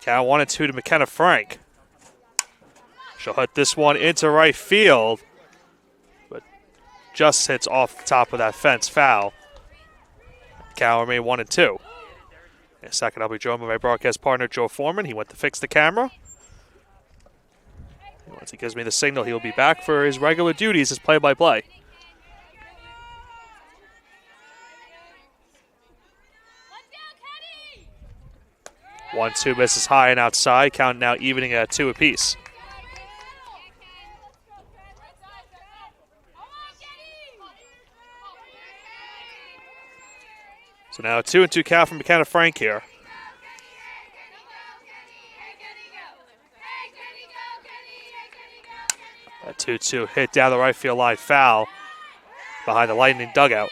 Count 1-2 to McKenna Frank. She'll hit this one into right field, but just hits off the top of that fence, foul. Count remain 1-2. In a second, I'll be joined by my broadcast partner, Joe Foreman. He went to fix the camera. Once he gives me the signal, he will be back for his regular duties as play-by-play. One, two misses high and outside. Count now evening at 2 apiece. So now a 2-2 count from McKenna Frank here. A 2-2 hit down the right field line, foul behind the Lightning dugout.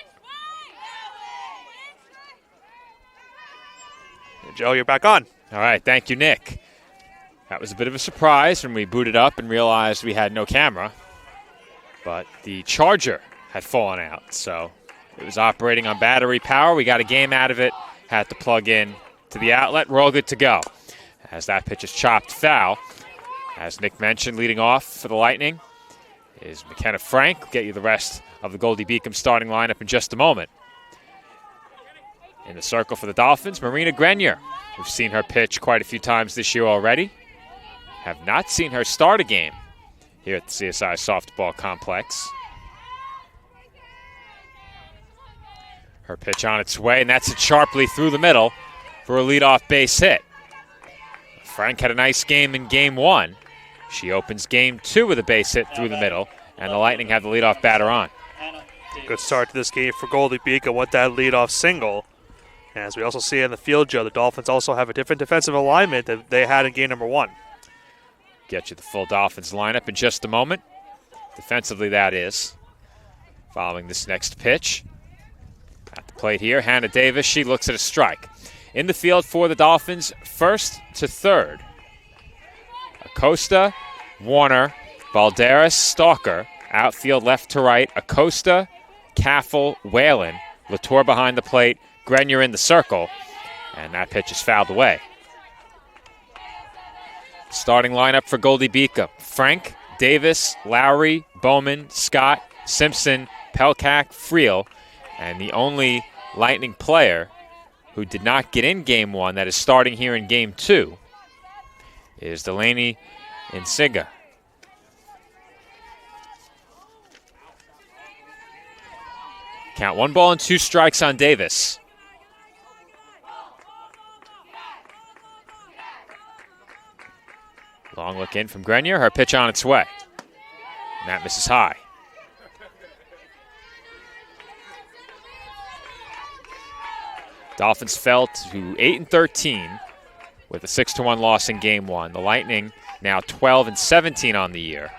And Joe, you're back on. All right, thank you, Nick. That was a bit of a surprise when we booted up and realized we had no camera, but the charger had fallen out, so it was operating on battery power. We got a game out of it, had to plug in to the outlet. We're all good to go. As that pitch is chopped foul, as Nick mentioned, leading off for the Lightning is McKenna Frank. We'll get you the rest of the Goldey-Beacom starting lineup in just a moment. In the circle for the Dolphins, Marina Grenier. We've seen her pitch quite a few times this year already. Have not seen her start a game here at the CSI Softball Complex. Her pitch on its way, and that's it sharply through the middle for a leadoff base hit. Frank had a nice game in Game 1. She opens Game 2 with a base hit through the middle, and the Lightning have the leadoff batter on. Good start to this game for Goldey-Beacom with that leadoff single. And as we also see in the field, Joe, the Dolphins also have a different defensive alignment that they had in Game number 1. Get you the full Dolphins lineup in just a moment. Defensively, that is. Following this next pitch. At the plate here, Hannah Davis, she looks at a strike. In the field for the Dolphins, first to third. Acosta, Warner, Balderas, Stalker. Outfield left to right, Acosta, Caffel, Whalen. Latour behind the plate, Grenier in the circle. And that pitch is fouled away. Starting lineup for Goldey-Beacom. Frank, Davis, Lowry, Bowman, Scott, Simpson, Pelkak, Friel. And the only Lightning player who did not get in Game 1 that is starting here in Game 2 is Delaney Insiga. Count 1 ball and 2 strikes on Davis. Long look in from Grenier. Her pitch on its way. And that misses high. Dolphins fell to 8-13 with a 6-1 loss in Game 1. The Lightning now 12-17 on the year.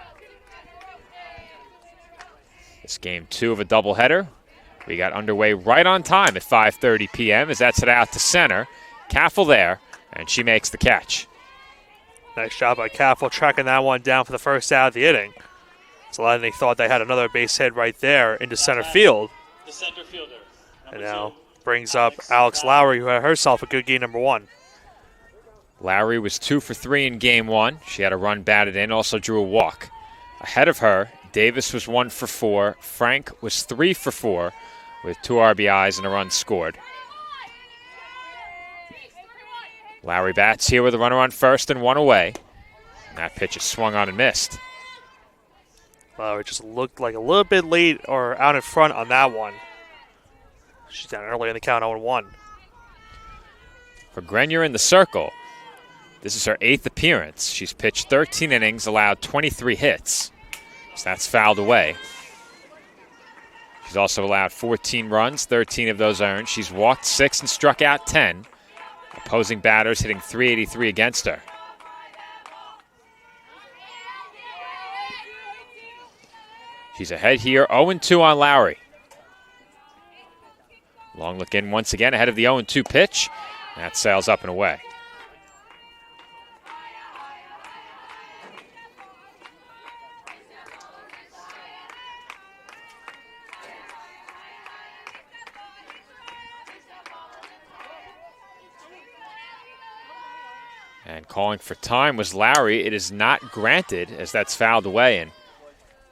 This Game 2 of a doubleheader. We got underway right on time at 5:30 p.m. as that's hit out to center. Caffel there, and she makes the catch. Nice job by Caffel tracking that one down for the first out of the inning. So Lightning thought they had another base hit right there into center field. The center fielder. And now brings up Alex Lowry, who had herself a good game number 1. Lowry was 2 for 3 in Game 1. She had a run batted in, also drew a walk. Ahead of her, Davis was 1 for 4. Frank was 3 for 4 with 2 RBIs and a run scored. Lowry bats here with a runner on first and 1 away. And that pitch is swung on and missed. Lowry just looked like a little bit late or out in front on that one. She's down early in the count, 0-1. For Grenier in the circle, this is her 8th appearance. She's pitched 13 innings, allowed 23 hits. So that's fouled away. She's also allowed 14 runs, 13 of those earned. She's walked 6 and struck out 10. Opposing batters hitting .383 against her. She's ahead here, 0-2 on Lowry. Long look in once again ahead of the 0-2 pitch. That sails up and away. And calling for time was Lowry. It is not granted as that's fouled away, and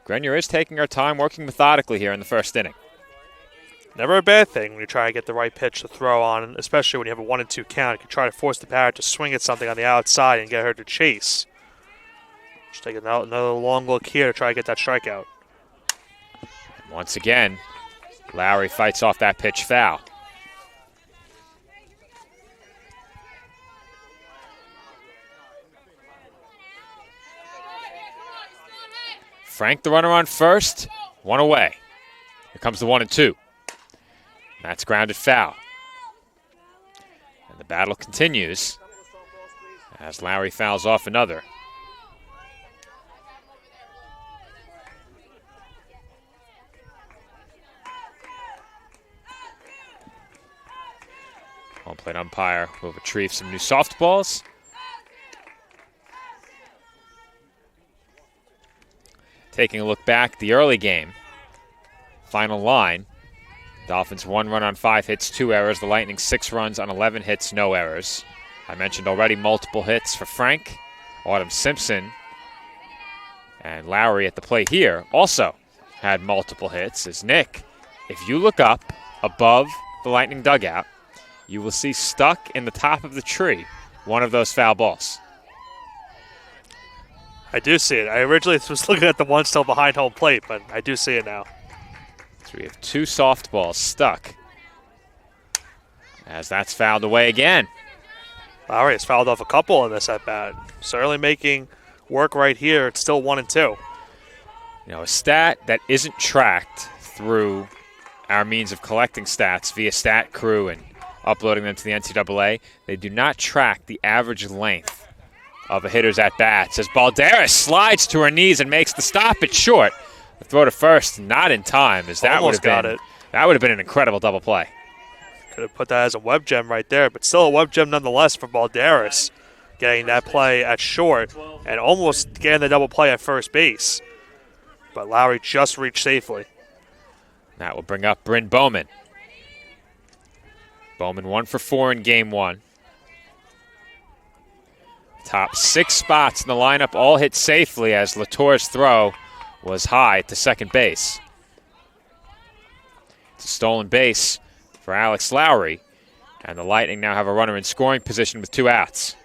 Grenier is taking her time, working methodically here in the first inning. Never a bad thing when you try to get the right pitch to throw on, especially when you have a 1-2 count. You can try to force the batter to swing at something on the outside and get her to chase. Just take another long look here to try to get that strikeout. Once again, Lowry fights off that pitch foul. Frank, the runner on first, one away. Here comes the 1-2. That's grounded foul. And the battle continues as Lowry fouls off another. Home plate umpire will retrieve some new softballs. Taking a look back at the early game. Final line. Dolphins 1 run on 5 hits, 2 errors. The Lightning 6 runs on 11 hits, no errors. I mentioned already multiple hits for Frank. Autumn Simpson and Lowry at the plate here also had multiple hits. As Nick, if you look up above the Lightning dugout, you will see stuck in the top of the tree one of those foul balls. I do see it. I originally was looking at the one still behind home plate, but I do see it now. So we have 2 softballs stuck as that's fouled away again. Lowry has fouled off a couple in this at-bat. Certainly making work right here. It's still 1-2. You know, a stat that isn't tracked through our means of collecting stats via Stat Crew and uploading them to the NCAA, they do not track the average length of a hitter's at-bats. As Balderas slides to her knees and makes the stop, it's short. The throw to first, not in time, as that would have been an incredible double play. Could have put that as a web gem right there, but still a web gem nonetheless for Balderas, getting that play at short and almost getting the double play at first base. But Lowry just reached safely. That will bring up Bryn Bowman. Bowman 1 for 4 in game 1. Top 6 spots in the lineup all hit safely as Latour's throw was high to second base. It's a stolen base for Alex Lowry, and the Lightning now have a runner in scoring position with 2 outs.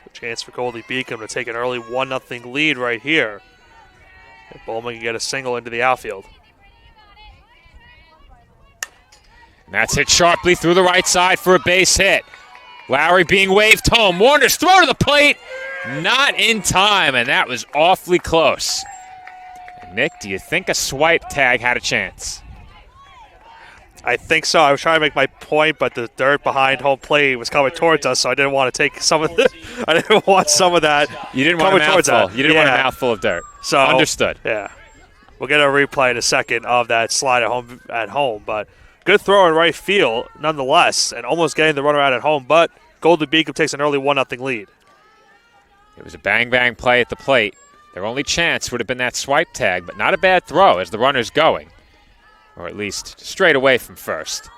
A chance for Goldey-Beacom to take an early 1-0 lead right here. If Bowman can get a single into the outfield. And that's hit sharply through the right side for a base hit. Lowry being waved home. Warner's throw to the plate. Not in time, and that was awfully close. And Nick, do you think a swipe tag had a chance? I think so. I was trying to make my point, but the dirt behind home plate was coming towards us, so I didn't want to take some of I didn't want some of that. You didn't want a mouthful. You didn't want a mouthful of dirt. So understood. Yeah, we'll get a replay in a second of that slide at home, but good throw in right field nonetheless, and almost getting the runner out at home. But Goldey-Beacom takes an early 1-0 lead. It was a bang-bang play at the plate. Their only chance would have been that swipe tag, but not a bad throw as the runner's going, or at least straight away from first.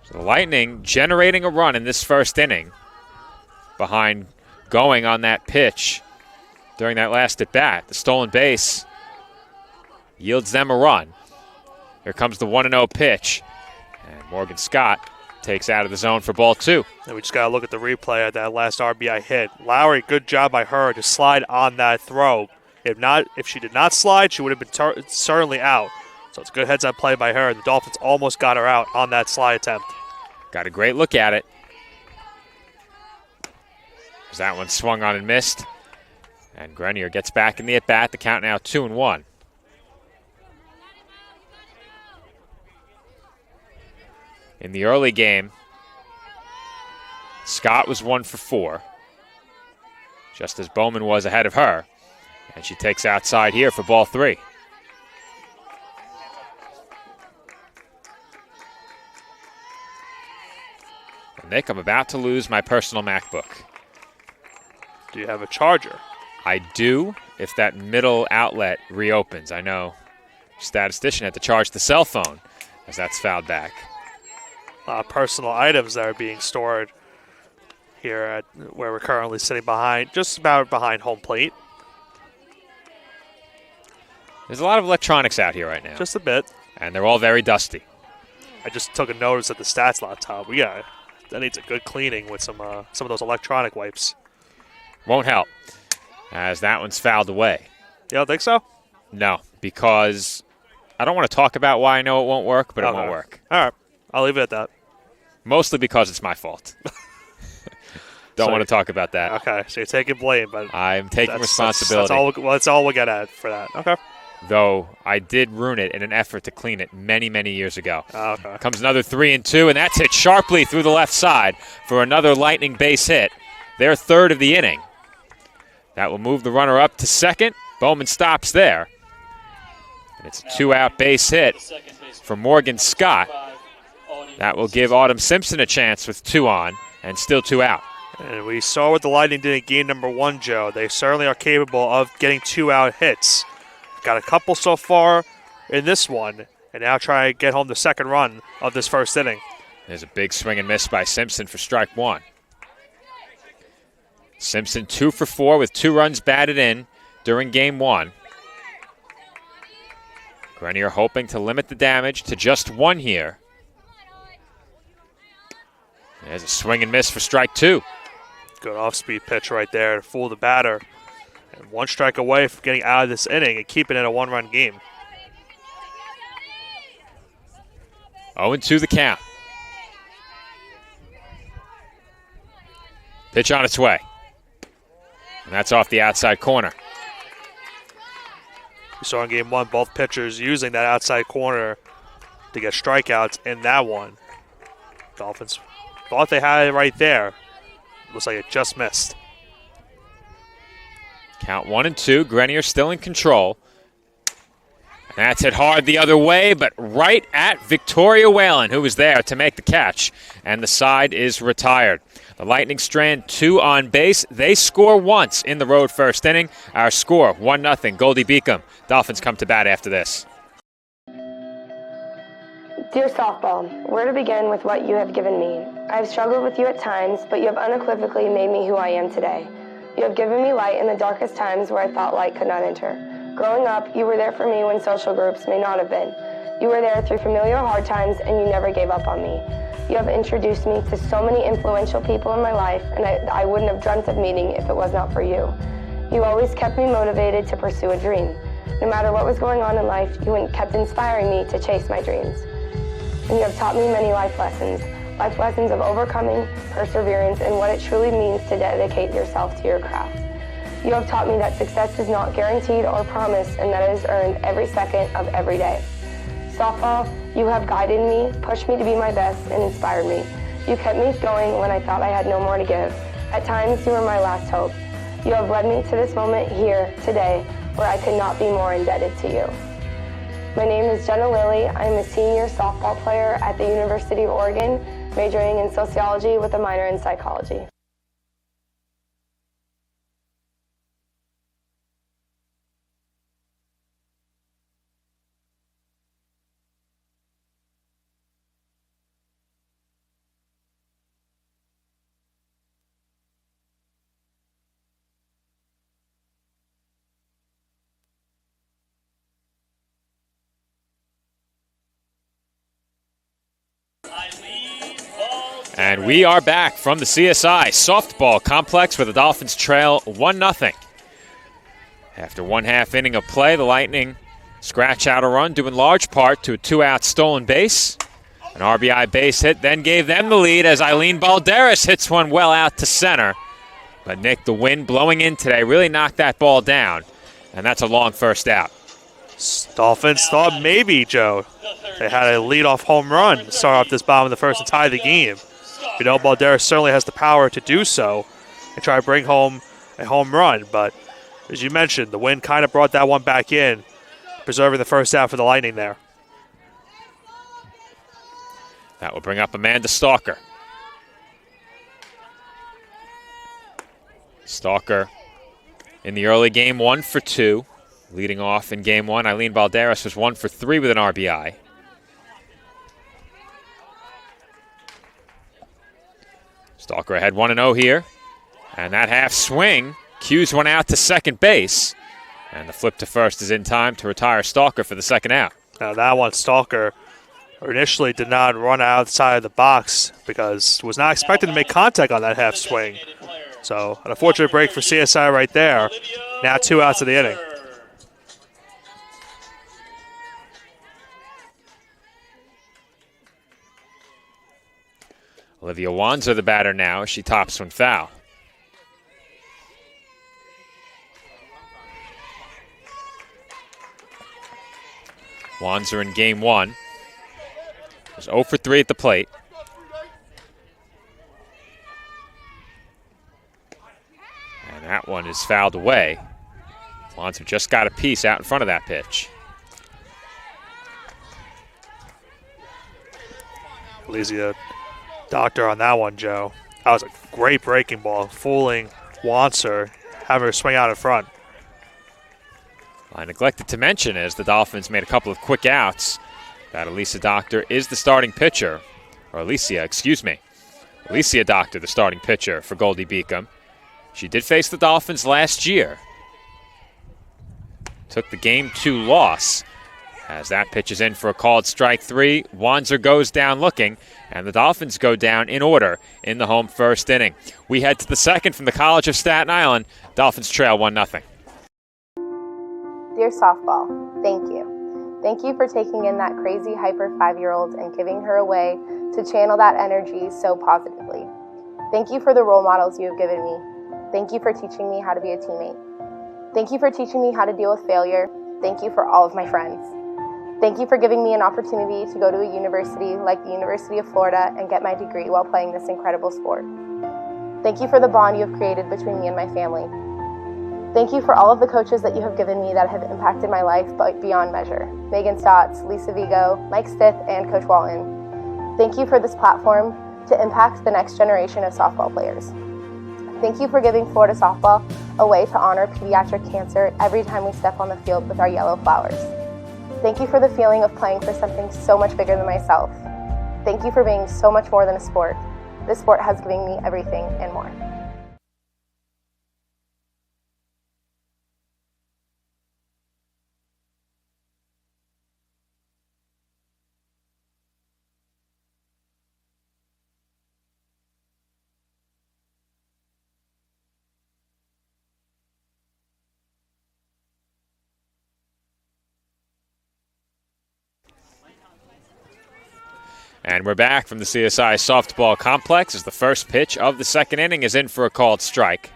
So the Lightning generating a run in this first inning behind going on that pitch during that last at-bat. The stolen base yields them a run. Here comes the 1-0 pitch, and Morgan Scott takes out of the zone for ball 2. And we just got to look at the replay of that last RBI hit. Lowry, good job by her to slide on that throw. If she did not slide, she would have been certainly out. So it's a good heads-up play by her. The Dolphins almost got her out on that slide attempt. Got a great look at it. As that one swung on and missed. And Grenier gets back in the at-bat. The count now 2-1. In the early game, Scott was 1 for 4, just as Bowman was ahead of her. And she takes outside here for ball 3. Well, Nick, I'm about to lose my personal MacBook. Do you have a charger? I do, if that middle outlet reopens. I know statistician had to charge the cell phone as that's fouled back. personal items that are being stored here at where we're currently sitting behind, just about behind home plate. There's a lot of electronics out here right now. Just a bit. And they're all very dusty. I just took a notice at the stats laptop. That needs a good cleaning with some of those electronic wipes. Won't help, as that one's fouled away. You don't think so? No, because I don't want to talk about why I know it won't work, but it won't work. All right. I'll leave it at that. Mostly because it's my fault. Don't want to talk about that. Okay, so you're taking blame, but I'm taking responsibility. That's all we'll get at for that. Okay. Though I did ruin it in an effort to clean it many, many years ago. Okay. Comes another 3-2, and that's hit sharply through the left side for another Lightning base hit. Their third of the inning. That will move the runner up to second. Bowman stops there. And it's a 2-out base hit for Morgan Scott. That will give Autumn Simpson a chance with 2 on and still 2 out. And we saw what the Lightning did in game number 1, Joe. They certainly are capable of getting 2-out hits. Got a couple so far in this one, and now try to get home the second run of this first inning. There's a big swing and miss by Simpson for strike 1. Simpson 2 for 4 with 2 runs batted in during game 1. Grenier hoping to limit the damage to just 1 here. There's a swing and miss for strike 2. Good off-speed pitch right there to fool the batter. And 1 strike away from getting out of this inning and keeping it a 1-run game. 0-2 the count. Pitch on its way. And that's off the outside corner. We saw in game 1 both pitchers using that outside corner to get strikeouts in that one. Dolphins thought they had it right there. Looks like it just missed. Count 1-2. Grenier still in control. And that's hit hard the other way, but right at Victoria Whalen, who was there to make the catch. And the side is retired. The Lightning strand 2 on base. They score once in the road first inning. Our score, 1-0. Goldey-Beacom. Dolphins come to bat after this. Dear softball, where to begin with what you have given me? I have struggled with you at times, but you have unequivocally made me who I am today. You have given me light in the darkest times where I thought light could not enter. Growing up, you were there for me when social groups may not have been. You were there through familiar hard times, and you never gave up on me. You have introduced me to so many influential people in my life, and I wouldn't have dreamt of meeting if it was not for you. You always kept me motivated to pursue a dream. No matter what was going on in life, you kept inspiring me to chase my dreams. And you have taught me many life lessons of overcoming, perseverance, and what it truly means to dedicate yourself to your craft. You have taught me that success is not guaranteed or promised, and that it is earned every second of every day. Softball, you have guided me, pushed me to be my best, and inspired me. You kept me going when I thought I had no more to give. At times, you were my last hope. You have led me to this moment here, today, where I could not be more indebted to you. My name is Jenna Lilly. I am a senior softball player at the University of Oregon, majoring in sociology with a minor in psychology. And we are back from the CSI softball complex where the Dolphins trail 1-0. After 1/2 inning of play, the Lightning scratch out a run due in large part to a 2-out stolen base. An RBI base hit then gave them the lead as Eileen Balderas hits one well out to center. But Nick, the wind blowing in today really knocked that ball down, and that's a long first out. Dolphins thought maybe, Joe, they had a leadoff home run to start off this bottom of the first and tie the game. We know Balderas certainly has the power to do so and try to bring home a home run, but as you mentioned, the wind kind of brought that one back in, preserving the first out for the Lightning there. That will bring up Amanda Stalker. Stalker in the early game, 1 for 2. Leading off in game 1, Eileen Balderas was 1 for 3 with an RBI. Stalker ahead 1-0 here. And that half swing cues one out to second base. And the flip to first is in time to retire Stalker for the second out. Now that one, Stalker initially did not run outside of the box because was not expected to make contact on that half swing. So an unfortunate break for CSI right there. Now 2 outs of the inning. Olivia Wanzer the batter now as she tops one foul. Wanzer in game 1 was 0 for 3 at the plate. And that one is fouled away. Wanzer just got a piece out in front of that pitch. Elysia Doctor on that one, Joe. That was a great breaking ball, fooling Wanzer, having her swing out in front. I neglected to mention, as the Dolphins made a couple of quick outs, that Elysia Doctor is the starting pitcher, or Elysia, excuse me. Elysia Doctor, the starting pitcher for Goldey-Beacom. She did face the Dolphins last year. Took the Game 2 loss. As that pitch is in for a called strike 3, Wanzer goes down looking, and the Dolphins go down in order in the home first inning. We head to the second from the College of Staten Island. Dolphins trail 1-0. Dear softball, thank you. Thank you for taking in that crazy hyper 5-year-old and giving her a way to channel that energy so positively. Thank you for the role models you have given me. Thank you for teaching me how to be a teammate. Thank you for teaching me how to deal with failure. Thank you for all of my friends. Thank you for giving me an opportunity to go to a university like the University of Florida and get my degree while playing this incredible sport. Thank you for the bond you have created between me and my family. Thank you for all of the coaches that you have given me that have impacted my life but beyond measure. Megan Stotts, Lisa Vigo, Mike Stith, and Coach Walton. Thank you for this platform to impact the next generation of softball players. Thank you for giving Florida softball a way to honor pediatric cancer every time we step on the field with our yellow flowers. Thank you for the feeling of playing for something so much bigger than myself. Thank you for being so much more than a sport. This sport has given me everything and more. And we're back from the CSI softball complex as the first pitch of the second inning is in for a called strike.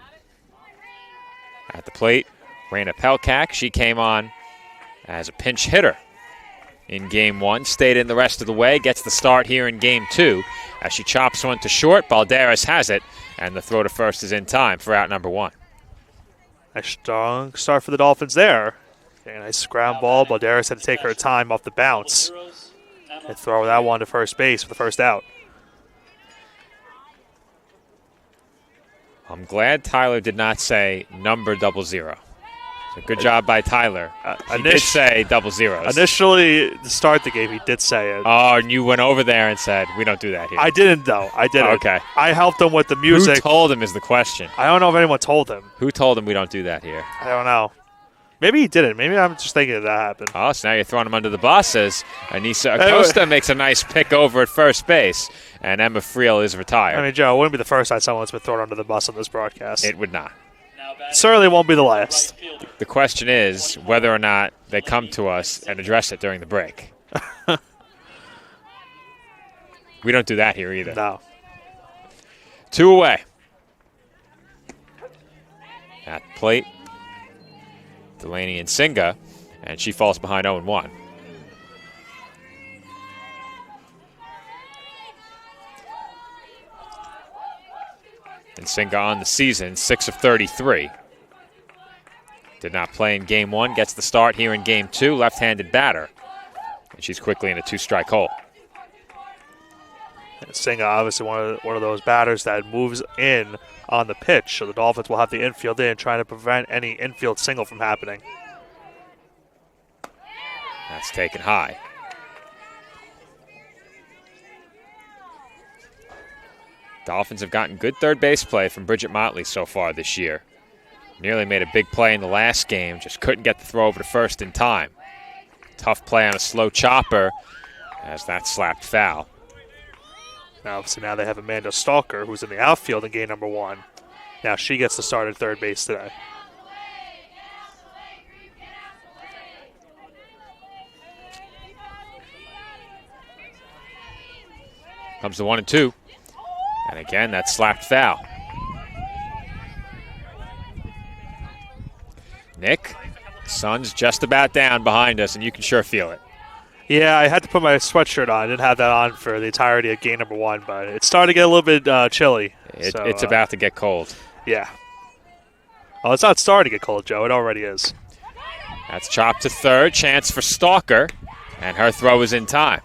At the plate, Raina Pelkak. She came on as a pinch hitter in Game 1. Stayed in the rest of the way. Gets the start here in Game 2 as she chops one to short. Balderas has it, and the throw to first is in time for out number 1. A strong start for the Dolphins there. Okay, a nice ground ball. Balderas had to take her time off the bounce and throw that one to first base for the first out. I'm glad Tyler did not say number 00. So good job by Tyler. He did say 00. Initially, to start the game, he did say it. Oh, and you went over there and said, we don't do that here. I didn't, though. I didn't. Okay. I helped him with the music. Who told him is the question. I don't know if anyone told him. Who told him we don't do that here? I don't know. Maybe he didn't. Maybe I'm just thinking that happened. Oh, so now you're throwing him under the bus as Anissa Acosta makes a nice pick over at first base, and Emma Friel is retired. I mean, Joe, it wouldn't be the first time someone's been thrown under the bus on this broadcast. It would not. Certainly won't be the last. The question is whether or not they come to us and address it during the break. We don't do that here either. No. 2 away. At the plate, Delaney and Singa, and she falls behind 0-1. And Singa on the season, 6 of 33. Did not play in Game 1, gets the start here in Game 2, left-handed batter. And she's quickly in a 2-strike hole. Singa, obviously one of those batters that moves in on the pitch, so the Dolphins will have the infield in, trying to prevent any infield single from happening. That's taken high. Dolphins have gotten good third base play from Bridget Motley so far this year. Nearly made a big play in the last game, just couldn't get the throw over to first in time. Tough play on a slow chopper as that slapped foul. Obviously now they have Amanda Stalker, who's in the outfield in game number 1. Now she gets to start at third base today. Comes the 1-2. And again, that slapped foul. Nick, sun's just about down behind us, and you can sure feel it. Yeah, I had to put my sweatshirt on. I didn't have that on for the entirety of game number 1, but it's starting to get a little bit chilly. It's about to get cold. Yeah. Oh, it's not starting to get cold, Joe. It already is. That's chopped to third. Chance for Stalker, and her throw is in time.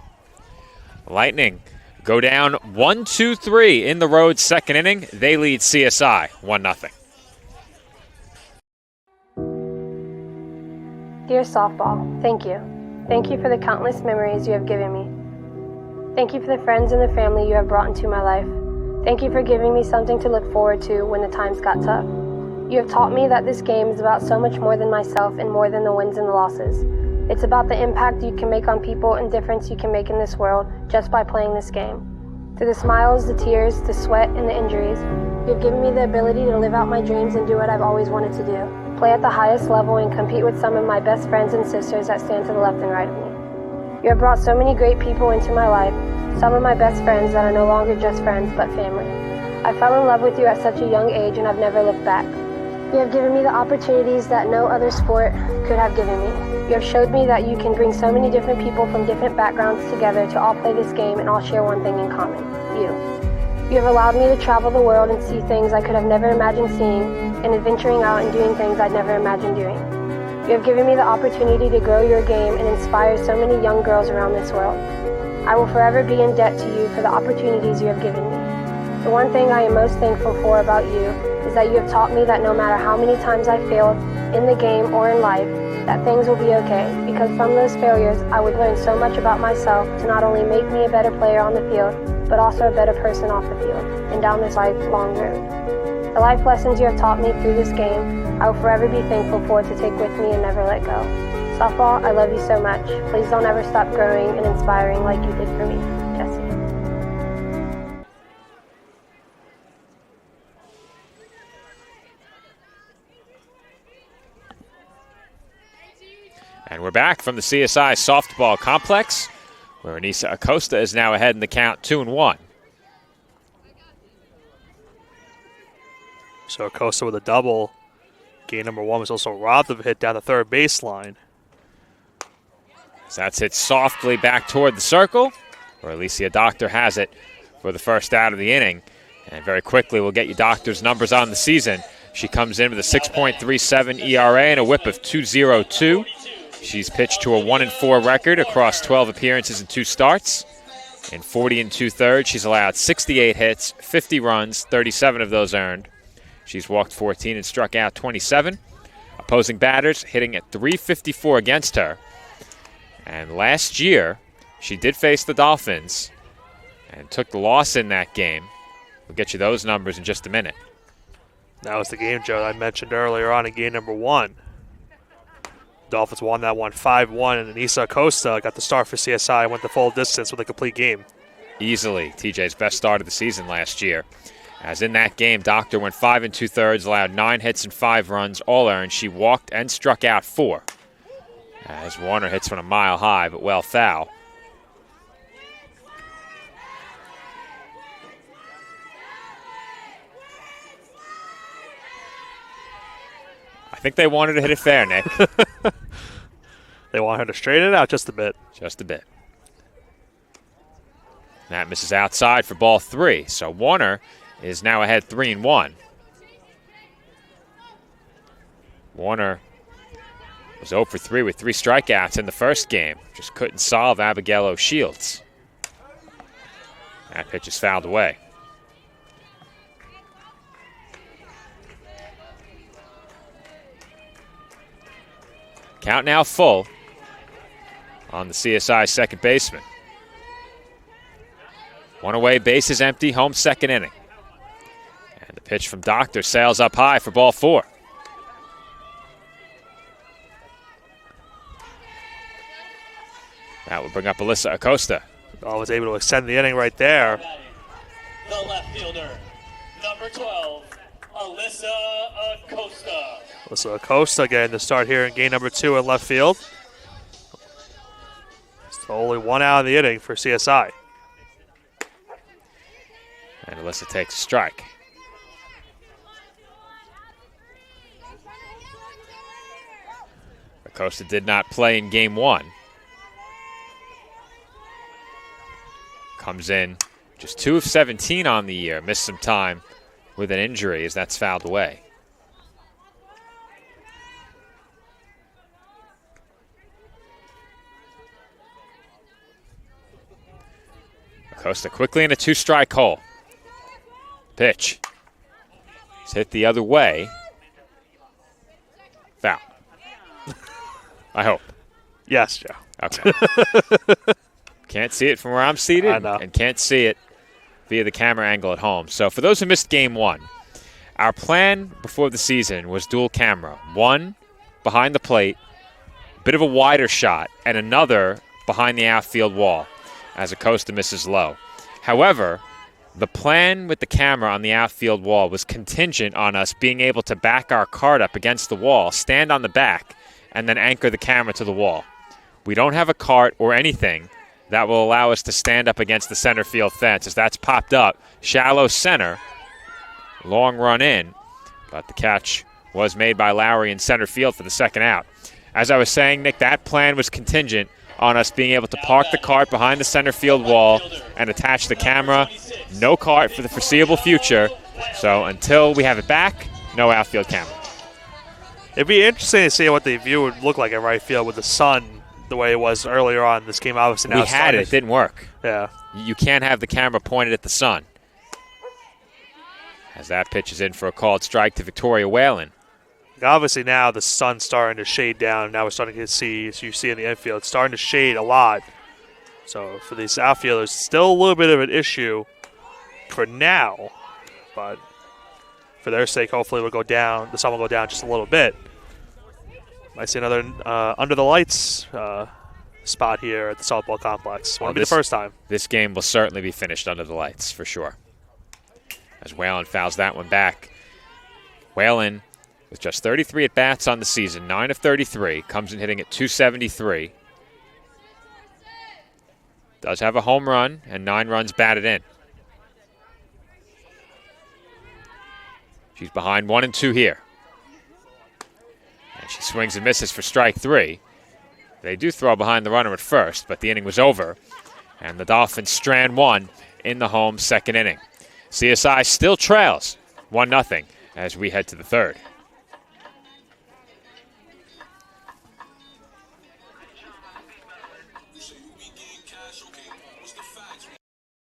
Lightning go down 1-2-3 in the road second inning. They lead CSI 1-0. Dear softball, thank you. Thank you for the countless memories you have given me. Thank you for the friends and the family you have brought into my life. Thank you for giving me something to look forward to when the times got tough. You have taught me that this game is about so much more than myself and more than the wins and the losses. It's about the impact you can make on people and difference you can make in this world just by playing this game. Through the smiles, the tears, the sweat, and the injuries, you have given me the ability to live out my dreams and do what I've always wanted to do. Play at the highest level and compete with some of my best friends and sisters that stand to the left and right of me. You have brought so many great people into my life, some of my best friends that are no longer just friends but family. I fell in love with you at such a young age and I've never looked back. You have given me the opportunities that no other sport could have given me. You have showed me that you can bring so many different people from different backgrounds together to all play this game and all share one thing in common, you. You have allowed me to travel the world and see things I could have never imagined seeing and adventuring out and doing things I'd never imagined doing. You have given me the opportunity to grow your game and inspire so many young girls around this world. I will forever be in debt to you for the opportunities you have given me. The one thing I am most thankful for about you is that you have taught me that no matter how many times I failed in the game or in life, that things will be okay, because from those failures I would learn so much about myself to not only make me a better player on the field, but also a better person off the field and down this lifelong road. The life lessons you have taught me through this game, I will forever be thankful for to take with me and never let go. Softball, I love you so much. Please don't ever stop growing and inspiring like you did for me. Jessie. And we're back from the CSI softball complex, where Anissa Acosta is now ahead in the count 2-1. So Acosta with a double. Game number 1 was also robbed of a hit down the third baseline. So that's hit softly back toward the circle, where Alicia Doctor has it for the first out of the inning. And very quickly we'll get you Doctor's numbers on the season. She comes in with a 6.37 ERA and a whip of 2.02. She's pitched to a 1-4 record across 12 appearances and 2 starts. In 40 2/3, she's allowed 68 hits, 50 runs, 37 of those earned. She's walked 14 and struck out 27. Opposing batters hitting at .354 against her. And last year, she did face the Dolphins and took the loss in that game. We'll get you those numbers in just a minute. That was the game, Joe, that I mentioned earlier on in game number 1. Dolphins won that one 5-1, and Anissa Acosta got the start for CSI and went the full distance with a complete game. Easily TJ's best start of the season last year. As in that game, Doctor went 5 2/3, allowed 9 hits and 5 runs, all earned. She walked and struck out 4. As Warner hits one a mile high, but well foul. I think they wanted to hit it fair, Nick. They want her to straighten it out just a bit. Just a bit. That misses outside for ball 3. So Warner is now ahead 3-1. Warner was 0 for 3 with 3 strikeouts in the first game. Just couldn't solve Abigail O'Shields. That pitch is fouled away. Count now full on the CSI second baseman. One away, bases empty, home second inning. pitch from Doctor sails up high for ball 4. That will bring up Alyssa Acosta. I was able to extend the inning right there. The left fielder, number 12, Alyssa Acosta. Alyssa Acosta getting the start here in game number 2 in left field. Still only 1 out of the inning for CSI. And Alyssa takes a strike. Acosta did not play in game 1. Comes in just 2 of 17 on the year. Missed some time with an injury as that's fouled away. Acosta quickly in a 2-strike hole. Pitch. It's hit the other way. Foul. I hope. Yes, Joe. Okay. Can't see it from where I'm seated, I know. and can't see it via the camera angle at home. So for those who missed game 1, our plan before the season was dual camera. One behind the plate, a bit of a wider shot, and another behind the outfield wall as Acosta misses low. However, the plan with the camera on the outfield wall was contingent on us being able to back our cart up against the wall, stand on the back, and then anchor the camera to the wall. We don't have a cart or anything that will allow us to stand up against the center field fence as that's popped up. Shallow center, long run in, but the catch was made by Lowry in center field for the second out. As I was saying, Nick, that plan was contingent on us being able to park the cart behind the center field wall and attach the camera. No cart for the foreseeable future, so until we have it back, no outfield camera. It'd be interesting to see what the view would look like at right field with the sun the way it was earlier on. This game obviously now We had it didn't work. Yeah. You can't have the camera pointed at the sun. As that pitch is in for a called strike to Victoria Whalen. Obviously now the sun's starting to shade down. Now we're starting to see, as you see in the infield, it's starting to shade a lot. So for these outfielders, still a little bit of an issue for now. But for their sake, hopefully we'll go down. The sun will go down just a little bit. Might see another under the lights spot here at the softball complex. Won't be the first time. This game will certainly be finished under the lights for sure. As Whalen fouls that one back. Whalen with just 33 at-bats on the season, 9 of 33, comes in hitting at .273. Does have a home run and 9 runs batted in. She's behind 1 and 2 here. And she swings and misses for strike 3. They do throw behind the runner at first, but the inning was over. And the Dolphins strand 1 in the home second inning. CSI still trails 1-0 as we head to the third.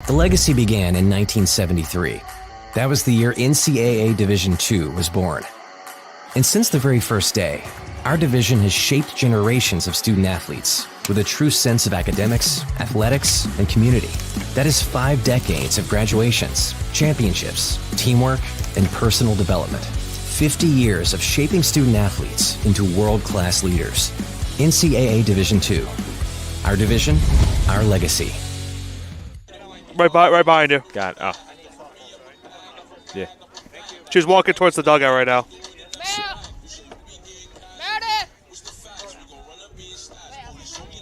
The legacy began in 1973. That was the year NCAA Division II was born. And since the very first day, our division has shaped generations of student athletes with a true sense of academics, athletics, and community. That is 5 decades of graduations, championships, teamwork, and personal development. 50 years of shaping student athletes into world-class leaders. NCAA Division II. Our division, our legacy. Right behind you. Got it. Oh. Yeah. She's walking towards the dugout right now.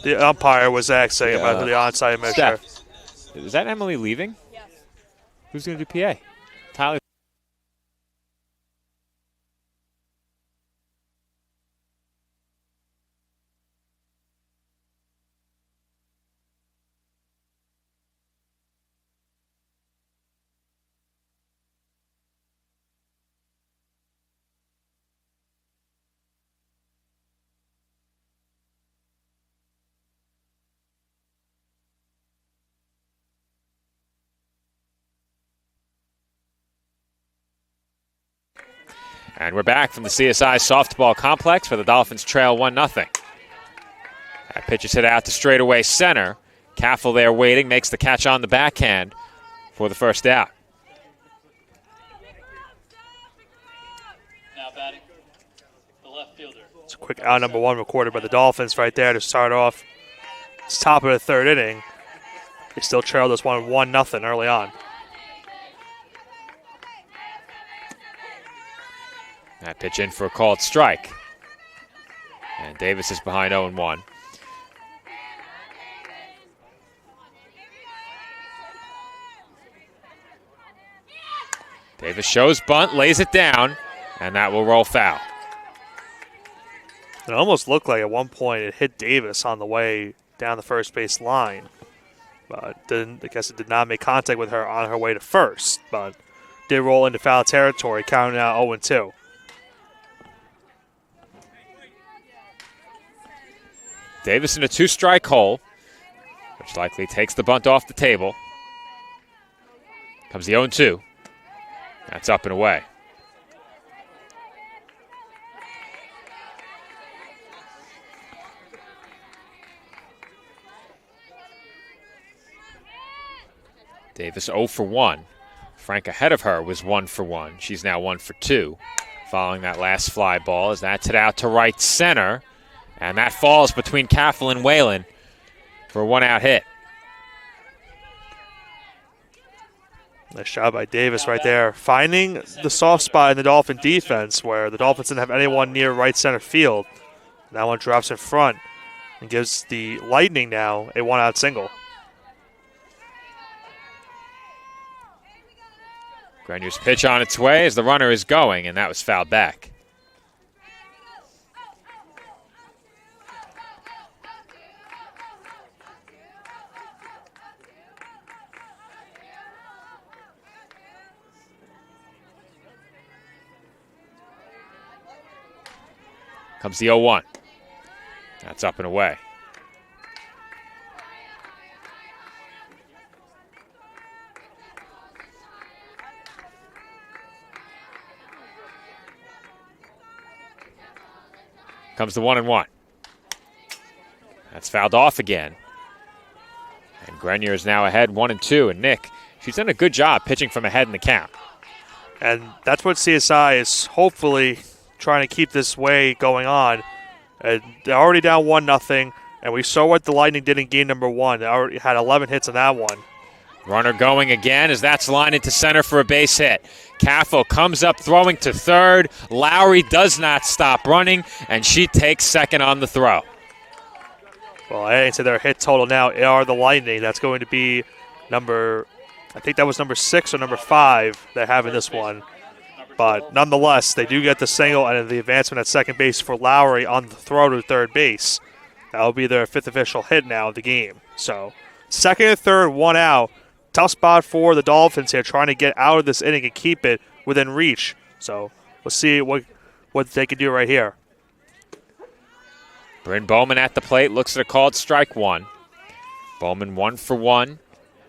The umpire was saying about the onside measure. Steph, is that Emily leaving? Yes. Who's going to do PA? Tyler. And we're back from the CSI softball complex where the Dolphins trail 1-0. That pitch is hit out to straightaway center. Caffel there waiting, makes the catch on the backhand for the first out. Now batting, the left fielder. It's a quick out number one recorded by the Dolphins right there to start off. It's top of the third inning. They still trail this one 1-0 early on. That pitch in for a called strike. And Davis is behind 0-1. Davis shows bunt, lays it down, and that will roll foul. It almost looked like at one point it hit Davis on the way down the first base line. But I guess it did not make contact with her on her way to first. But did roll into foul territory, counting out 0-2. Davis in a 2-strike hole, which likely takes the bunt off the table. Comes the 0-2. That's up and away. Davis 0 for 1. Frank ahead of her was 1 for 1. She's now 1 for 2 following that last fly ball as that's hit out to right center. And that falls between Caffel and Whalen for a 1-out hit. Nice job by Davis right there, finding the soft spot in the Dolphin defense where the Dolphins didn't have anyone near right center field. That one drops in front and gives the Lightning now a 1-out single. Grenier's pitch on its way as the runner is going, and that was fouled back. Comes the 0-1. That's up and away. Comes the 1-1. That's fouled off again. And Grenier is now ahead 1-2. And Nick, she's done a good job pitching from ahead in the count. And that's what CSI is hopefully trying to keep this way going on. They're already down 1-0, and we saw what the Lightning did in game number 1. They already had 11 hits in that one. Runner going again as that's lined into center for a base hit. Caffel comes up throwing to third. Lowry does not stop running, and she takes second on the throw. Well, adding to their hit total now are the Lightning. That's going to be I think that was number 6 or number 5 they have in this one. But nonetheless, they do get the single and the advancement at second base for Lowry on the throw to third base. That will be their 5th official hit now of the game. So, second and third, 1 out. Tough spot for the Dolphins here, trying to get out of this inning and keep it within reach. So, we'll see what they can do right here. Bryn Bowman at the plate, looks at a called strike 1. Bowman 1 for 1,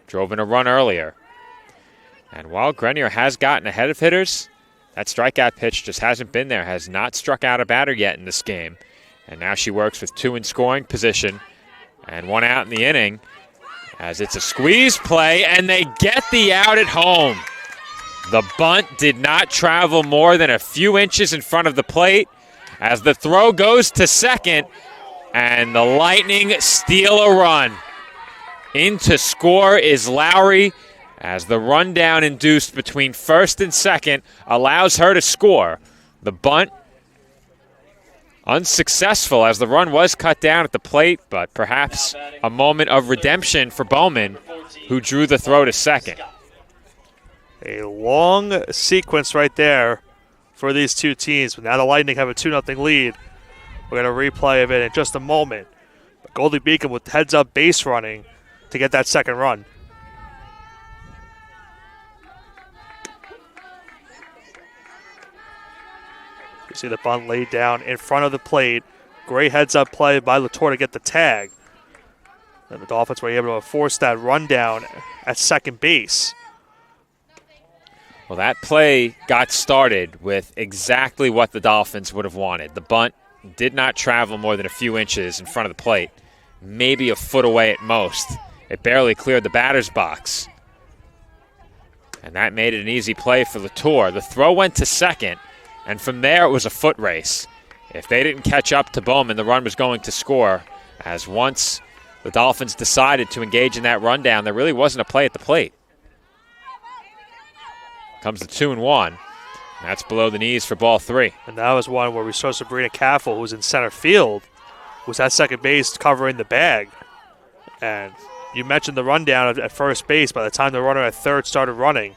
drove in a run earlier. And while Grenier has gotten ahead of hitters, that strikeout pitch just hasn't been there, has not struck out a batter yet in this game. And now she works with 2 in scoring position and 1 out in the inning as it's a squeeze play, and they get the out at home. The bunt did not travel more than a few inches in front of the plate as the throw goes to second, and the Lightning steal a run. In to score is Lowry, as the rundown induced between first and second allows her to score. The bunt unsuccessful as the run was cut down at the plate, but perhaps a moment of redemption for Bowman, who drew the throw to second. A long sequence right there for these two teams. But now the Lightning have a 2-0 lead. We're going to replay of it in just a moment. But Goldey-Beacom with heads-up base running to get that second run. You see the bunt laid down in front of the plate. Great heads-up play by Latour to get the tag. And the Dolphins were able to force that rundown at second base. Well, that play got started with exactly what the Dolphins would have wanted. The bunt did not travel more than a few inches in front of the plate, maybe a foot away at most. It barely cleared the batter's box. And that made it an easy play for Latour. The throw went to second, And from there, it was a foot race. If they didn't catch up to Bowman, the run was going to score, as once the Dolphins decided to engage in that rundown, there really wasn't a play at the plate. Comes the 2-1. That's below the knees for ball 3. And that was one where we saw Sabrina Caffel, who was in center field, was at second base covering the bag. And you mentioned the rundown at first base. By the time the runner at third started running,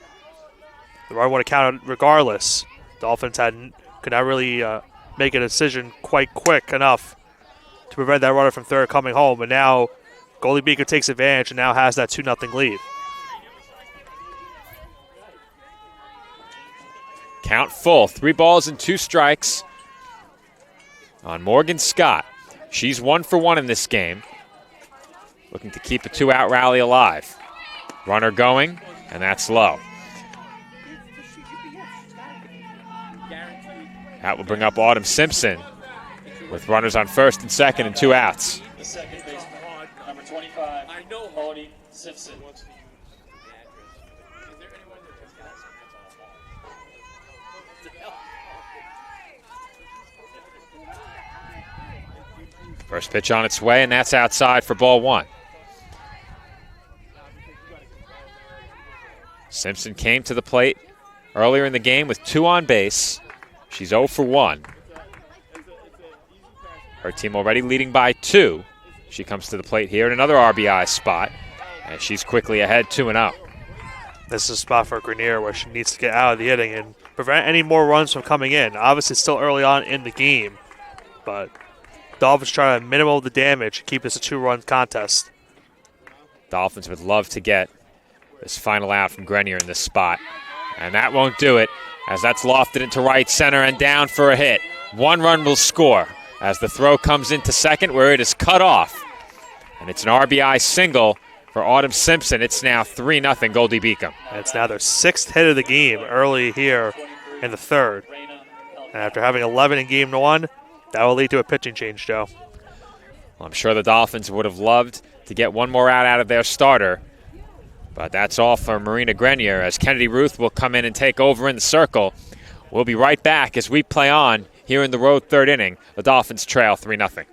the run would have counted regardless. Dolphins could not really make a decision quite quick enough to prevent that runner from third coming home. And now Goldey-Beacom takes advantage and now has that 2-0 lead. Count full. 3 balls and 2 strikes on Morgan Scott. She's 1 for 1 in this game. Looking to keep a 2-out rally alive. Runner going, and that's low. That will bring up Autumn Simpson with runners on first and second and 2 outs. The second baseman, number 25, Autumn Simpson. First pitch on its way, and that's outside for ball 1. Simpson came to the plate earlier in the game with 2 on base. She's 0 for 1. Her team already leading by 2. She comes to the plate here in another RBI spot, and she's quickly ahead 2-0. This is a spot for Grenier where she needs to get out of the inning and prevent any more runs from coming in. Obviously, it's still early on in the game, but Dolphins try to minimize the damage, keep this a 2-run contest. Dolphins would love to get this final out from Grenier in this spot, and that won't do it as that's lofted into right center and down for a hit. 1 run will score as the throw comes into second where it is cut off, and it's an RBI single for Autumn Simpson. It's now 3-0 Goldey-Beacom. It's now their 6th hit of the game early here in the third. And after having 11 in game 1, that will lead to a pitching change, Joe. Well, I'm sure the Dolphins would have loved to get 1 more out of their starter, but that's all for Marina Grenier as Kennedy Ruth will come in and take over in the circle. We'll be right back as we play on here in the road 3rd inning. The Dolphins trail 3-0.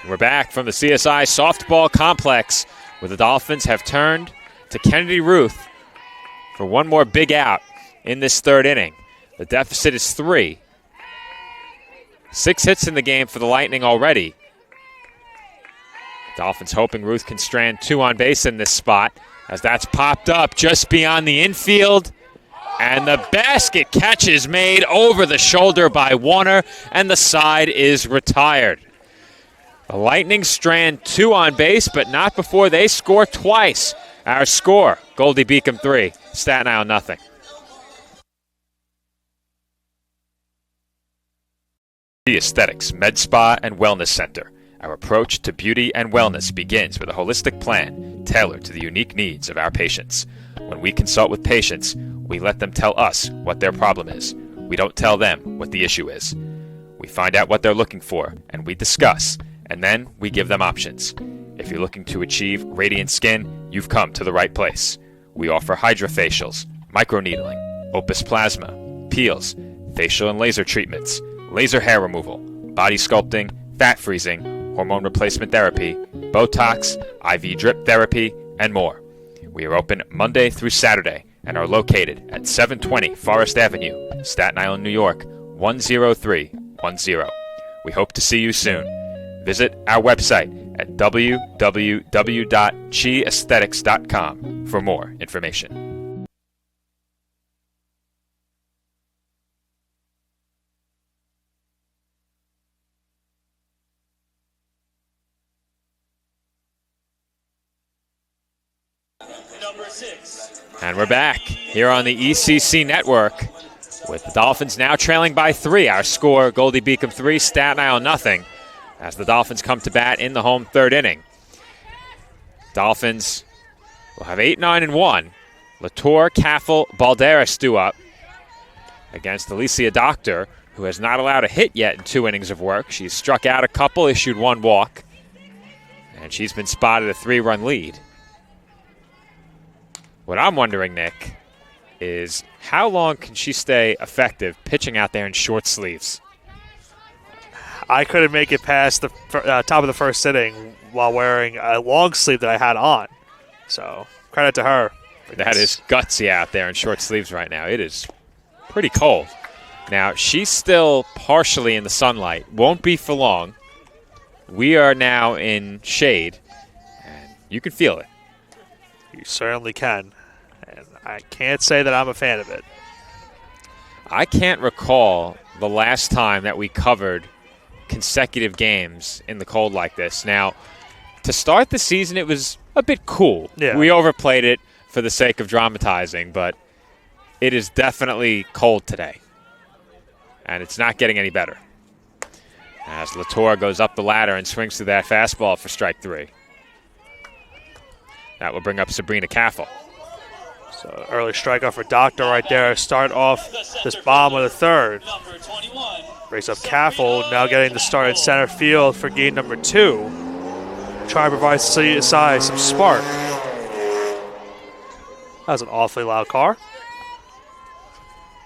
We're back from the CSI softball complex where the Dolphins have turned to Kennedy Ruth for 1 more big out in this 3rd inning. The deficit is 3. 6 hits in the game for the Lightning already. Dolphins hoping Ruth can strand 2 on base in this spot as that's popped up just beyond the infield. And the basket catch is made over the shoulder by Warner, and the side is retired. The Lightning strand 2 on base, but not before they score twice. Our score, Goldey-Beacom 3, Staten Island 0. The Aesthetics Med Spa and Wellness Center. Our approach to beauty and wellness begins with a holistic plan tailored to the unique needs of our patients. When we consult with patients, we let them tell us what their problem is. We don't tell them what the issue is. We find out what they're looking for, and we discuss, and then we give them options. If you're looking to achieve radiant skin, you've come to the right place. We offer hydrofacials, microneedling, Opus Plasma, peels, facial and laser treatments, laser hair removal, body sculpting, fat freezing, hormone replacement therapy, Botox, IV drip therapy, and more. We are open Monday through Saturday and are located at 720 Forest Avenue, Staten Island, New York, 10310. We hope to see you soon. Visit our website at www.chiaesthetics.com for more information. Number 6. And we're back here on the ECC network with the Dolphins now trailing by 3. Our score, Goldey-Beacom 3, Staten Island nothing, as the Dolphins come to bat in the home third inning. Dolphins will have 8-9-1. Latour, Caffel, Balderas due up against Alicia Doctor, who has not allowed a hit yet in 2 innings of work. She's struck out a couple, issued 1 walk, and she's been spotted a 3-run lead. What I'm wondering, Nick, is how long can she stay effective pitching out there in short sleeves? I couldn't make it past the top of the first inning while wearing a long sleeve that I had on. So credit to her. That is gutsy out there in short sleeves right now. It is pretty cold. Now, she's still partially in the sunlight. Won't be for long. We are now in shade, and you can feel it. You certainly can. And I can't say that I'm a fan of it. I can't recall the last time that we covered consecutive games in the cold like this. Now, to start the season, it was a bit cool. Yeah. We overplayed it for the sake of dramatizing, but it is definitely cold today. And it's not getting any better. As Latour goes up the ladder and swings through that fastball for strike 3. That will bring up Sabrina Caffel. So early strikeout for Doctor right there. Start off this bomb of the third. Number 21. Brings up Caffel, now getting the start in center field for game number 2. Try to provide CSI some spark. That was an awfully loud car.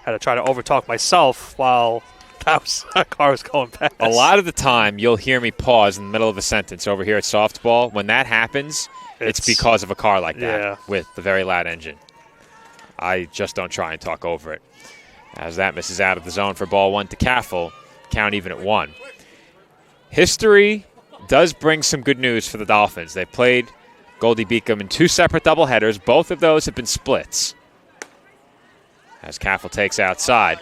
Had to try to overtalk myself while that car was going past. A lot of the time, you'll hear me pause in the middle of a sentence over here at softball. When that happens, it's because of a car like that with the very loud engine. I just don't try and talk over it. As that misses out of the zone for ball 1 to Caffel, count even at 1. History does bring some good news for the Dolphins. They played Goldey-Beacom in 2 separate doubleheaders. Both of those have been splits. As Caffel takes outside.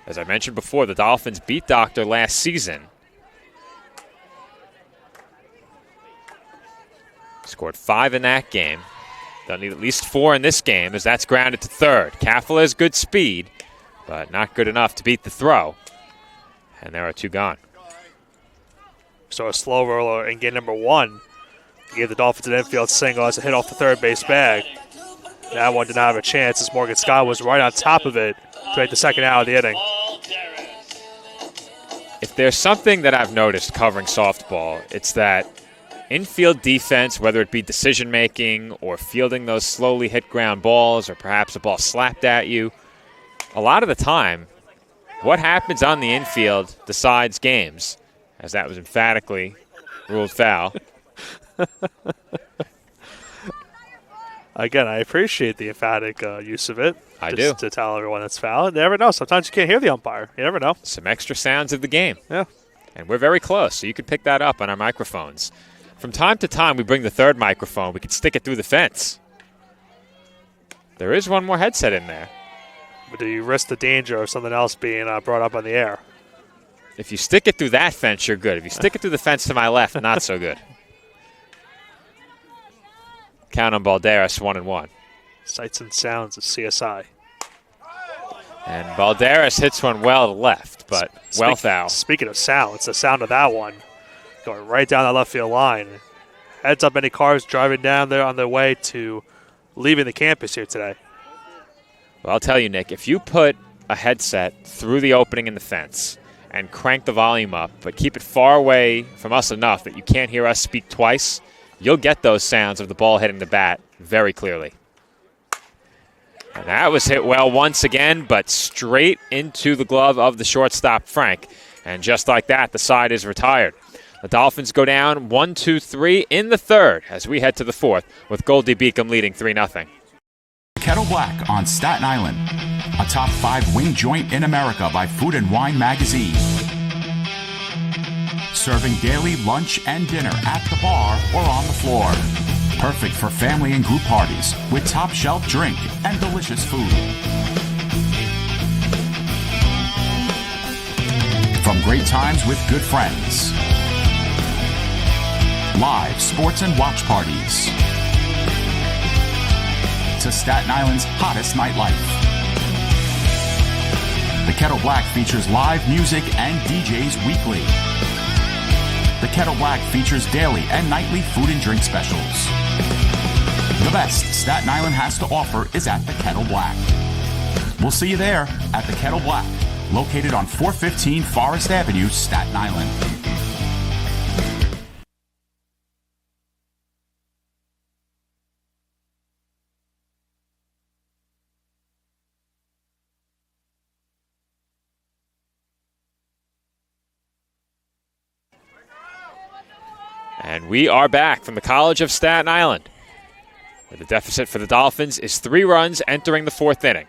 As I mentioned before, the Dolphins beat Doctor last season. Scored 5 in that game. They'll need at least 4 in this game, as that's grounded to third. Caffel has good speed, but not good enough to beat the throw. And there are 2 gone. So a slow roller in game number 1. He gave the Dolphins an infield single as it hit off the third base bag. That one did not have a chance as Morgan Scott was right on top of it to make the second out of the inning. If there's something that I've noticed covering softball, it's that infield defense, whether it be decision-making or fielding those slowly hit ground balls or perhaps a ball slapped at you, a lot of the time, what happens on the infield decides games, as that was emphatically ruled foul. Again, I appreciate the emphatic use of it. I do. To tell everyone it's foul. You never know. Sometimes you can't hear the umpire. You never know. Some extra sounds of the game. Yeah. And we're very close, so you can pick that up on our microphones. From time to time, we bring the third microphone. We can stick it through the fence. There is one more headset in there. But do you risk the danger of something else being brought up on the air? If you stick it through that fence, you're good. If you stick it through the fence to my left, not so good. Count on Balderas, 1-1. Sights and sounds of CSI. And Balderas hits one well to left, but well foul. Speaking of sounds, the sound of that one going right down the left field line. Heads up any cars driving down there on their way to leaving the campus here today. Well, I'll tell you, Nick, if you put a headset through the opening in the fence and crank the volume up, but keep it far away from us enough that you can't hear us speak twice, you'll get those sounds of the ball hitting the bat very clearly. And that was hit well once again, but straight into the glove of the shortstop, Frank. And just like that, the side is retired. The Dolphins go down 1-2-3 in the third as we head to the fourth with Goldey-Beacom leading 3-0. Kettle Black on Staten Island, a top 5 wing joint in America by Food and Wine magazine. Serving daily lunch and dinner at the bar or on the floor. Perfect for family and group parties with top shelf drink and delicious food. From great times with good friends. Live sports and watch parties. To Staten Island's hottest nightlife. The Kettle Black features live music and DJs weekly. The Kettle Black features daily and nightly food and drink specials. The best Staten Island has to offer is at the Kettle Black. We'll see you there at the Kettle Black, located on 415 Forest Avenue, Staten Island. And we are back from the College of Staten Island, where the deficit for the Dolphins is 3 runs entering the fourth inning.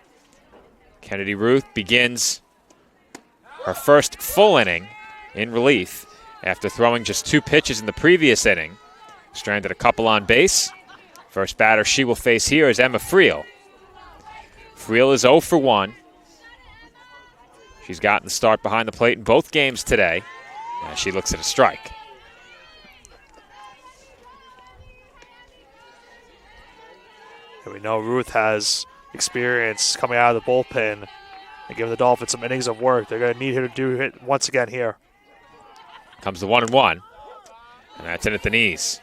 Kennedy Ruth begins her first full inning in relief after throwing just 2 pitches in the previous inning. Stranded a couple on base. First batter she will face here is Emma Friel. Friel is 0 for 1. She's gotten the start behind the plate in both games today as she looks at a strike. And we know Ruth has experience coming out of the bullpen and giving the Dolphins some innings of work. They're going to need her to do it once again here. Comes the 1-1, and that's in at the knees.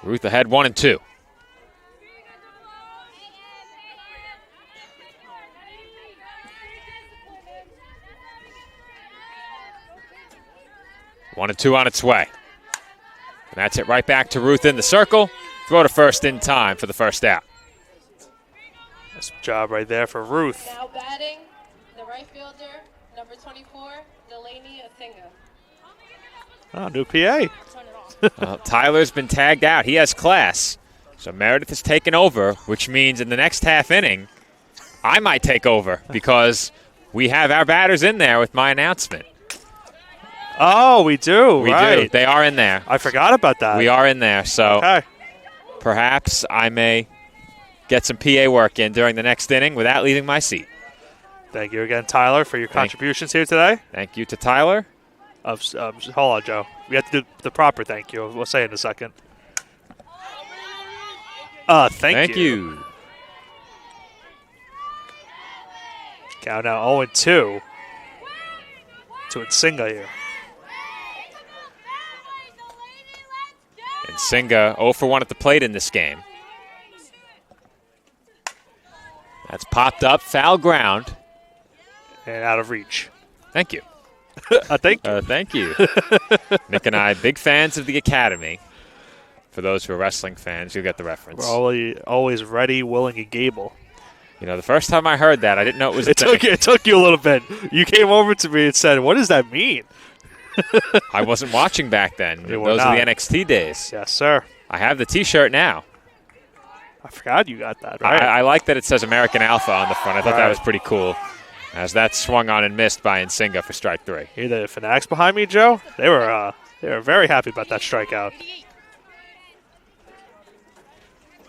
Ruth ahead 1-2. One and 2 on its way. And that's it right back to Ruth in the circle. Throw to first in time for the first out. Nice job right there for Ruth. Now batting, the right fielder, number 24, Delaney Asinga. Oh, new PA. Tyler's been tagged out. He has class. So Meredith has taken over, which means in the next half inning, I might take over because we have our batters in there with my announcement. Oh, we do. We right. do. They are in there. I forgot about that. We are in there. So okay. Perhaps I may get some PA work in during the next inning without leaving my seat. Thank you again, Tyler, for your contributions here today. Thank you to Tyler. Hold on, Joe. We have to do the proper thank you. We'll say it in a second. Thank you. Count now 0-2 to Nsinga here. Nsinga 0 for 1 at the plate in this game. That's popped up, foul ground. And out of reach. Thank you. Thank you. Thank you. Nick and I, big fans of the Academy. For those who are wrestling fans, you'll get the reference. We're always ready, willing, and able. You know, the first time I heard that, I didn't know it was a thing. It took you a little bit. You came over to me and said, what does that mean? I wasn't watching back then. You were Those not. are the NXT days. Yes, sir. I have the T-shirt now. I forgot you got that, right? I like that it says American Alpha on the front. I thought that Right. was pretty cool. As that swung on and missed by Nsinga for strike 3. Hear the Fanatics behind me, Joe? They were very happy about that strikeout.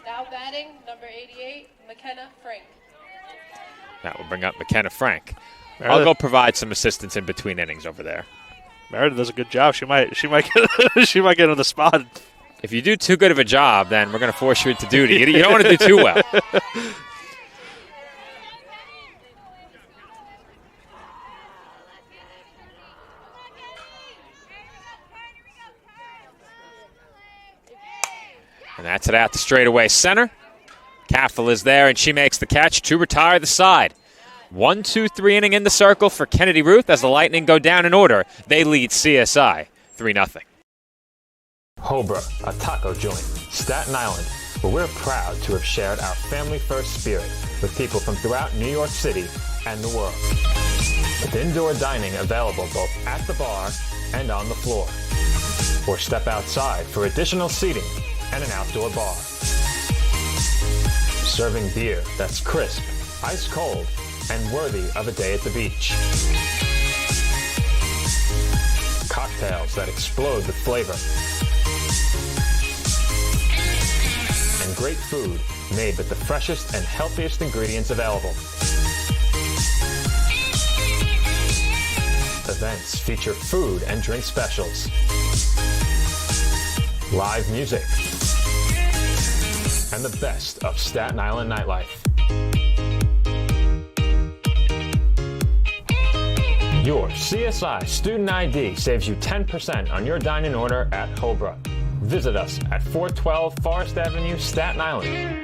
Now batting, number 88, McKenna Frank. That will bring up McKenna Frank. I'll Meredith, go provide some assistance in between innings over there. Meredith does a good job. She might get she might get on the spot. If you do too good of a job, then we're going to force you into duty. You don't want to do too well. And that's it out to straightaway center. Caffel is there, and she makes the catch to retire the side. 1-2-3 inning in the circle for Kennedy Ruth as the Lightning go down in order. They lead CSI 3-0. Hobra, a taco joint, Staten Island, where we're proud to have shared our family-first spirit with people from throughout New York City and the world. With indoor dining available both at the bar and on the floor. Or step outside for additional seating and an outdoor bar. Serving beer that's crisp, ice cold, and worthy of a day at the beach. Cocktails that explode with flavor. And great food made with the freshest and healthiest ingredients available. Events feature food and drink specials. Live music. And the best of Staten Island nightlife. Your CSI Student ID saves you 10% on your dining order at Hobra. Visit us at 412 Forest Avenue, Staten Island.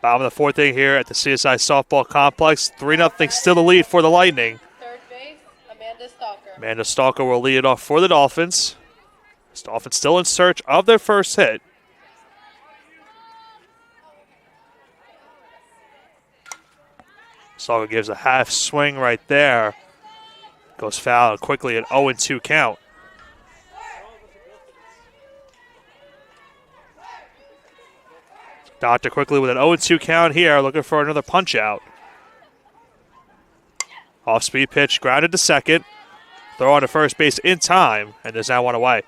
Bottom of the fourth inning here at the CSI Softball Complex. 3-0 still the lead for the Lightning. Third base, Amanda Stalker. Amanda Stalker will lead it off for the Dolphins. The Dolphins still in search of their first hit. Stalker gives a half swing right there. Goes foul quickly at 0-2 count. Doctor quickly with an 0-2 count here, looking for another punch out. Off-speed pitch, grounded to second. Throw on to first base in time, and there's now one away.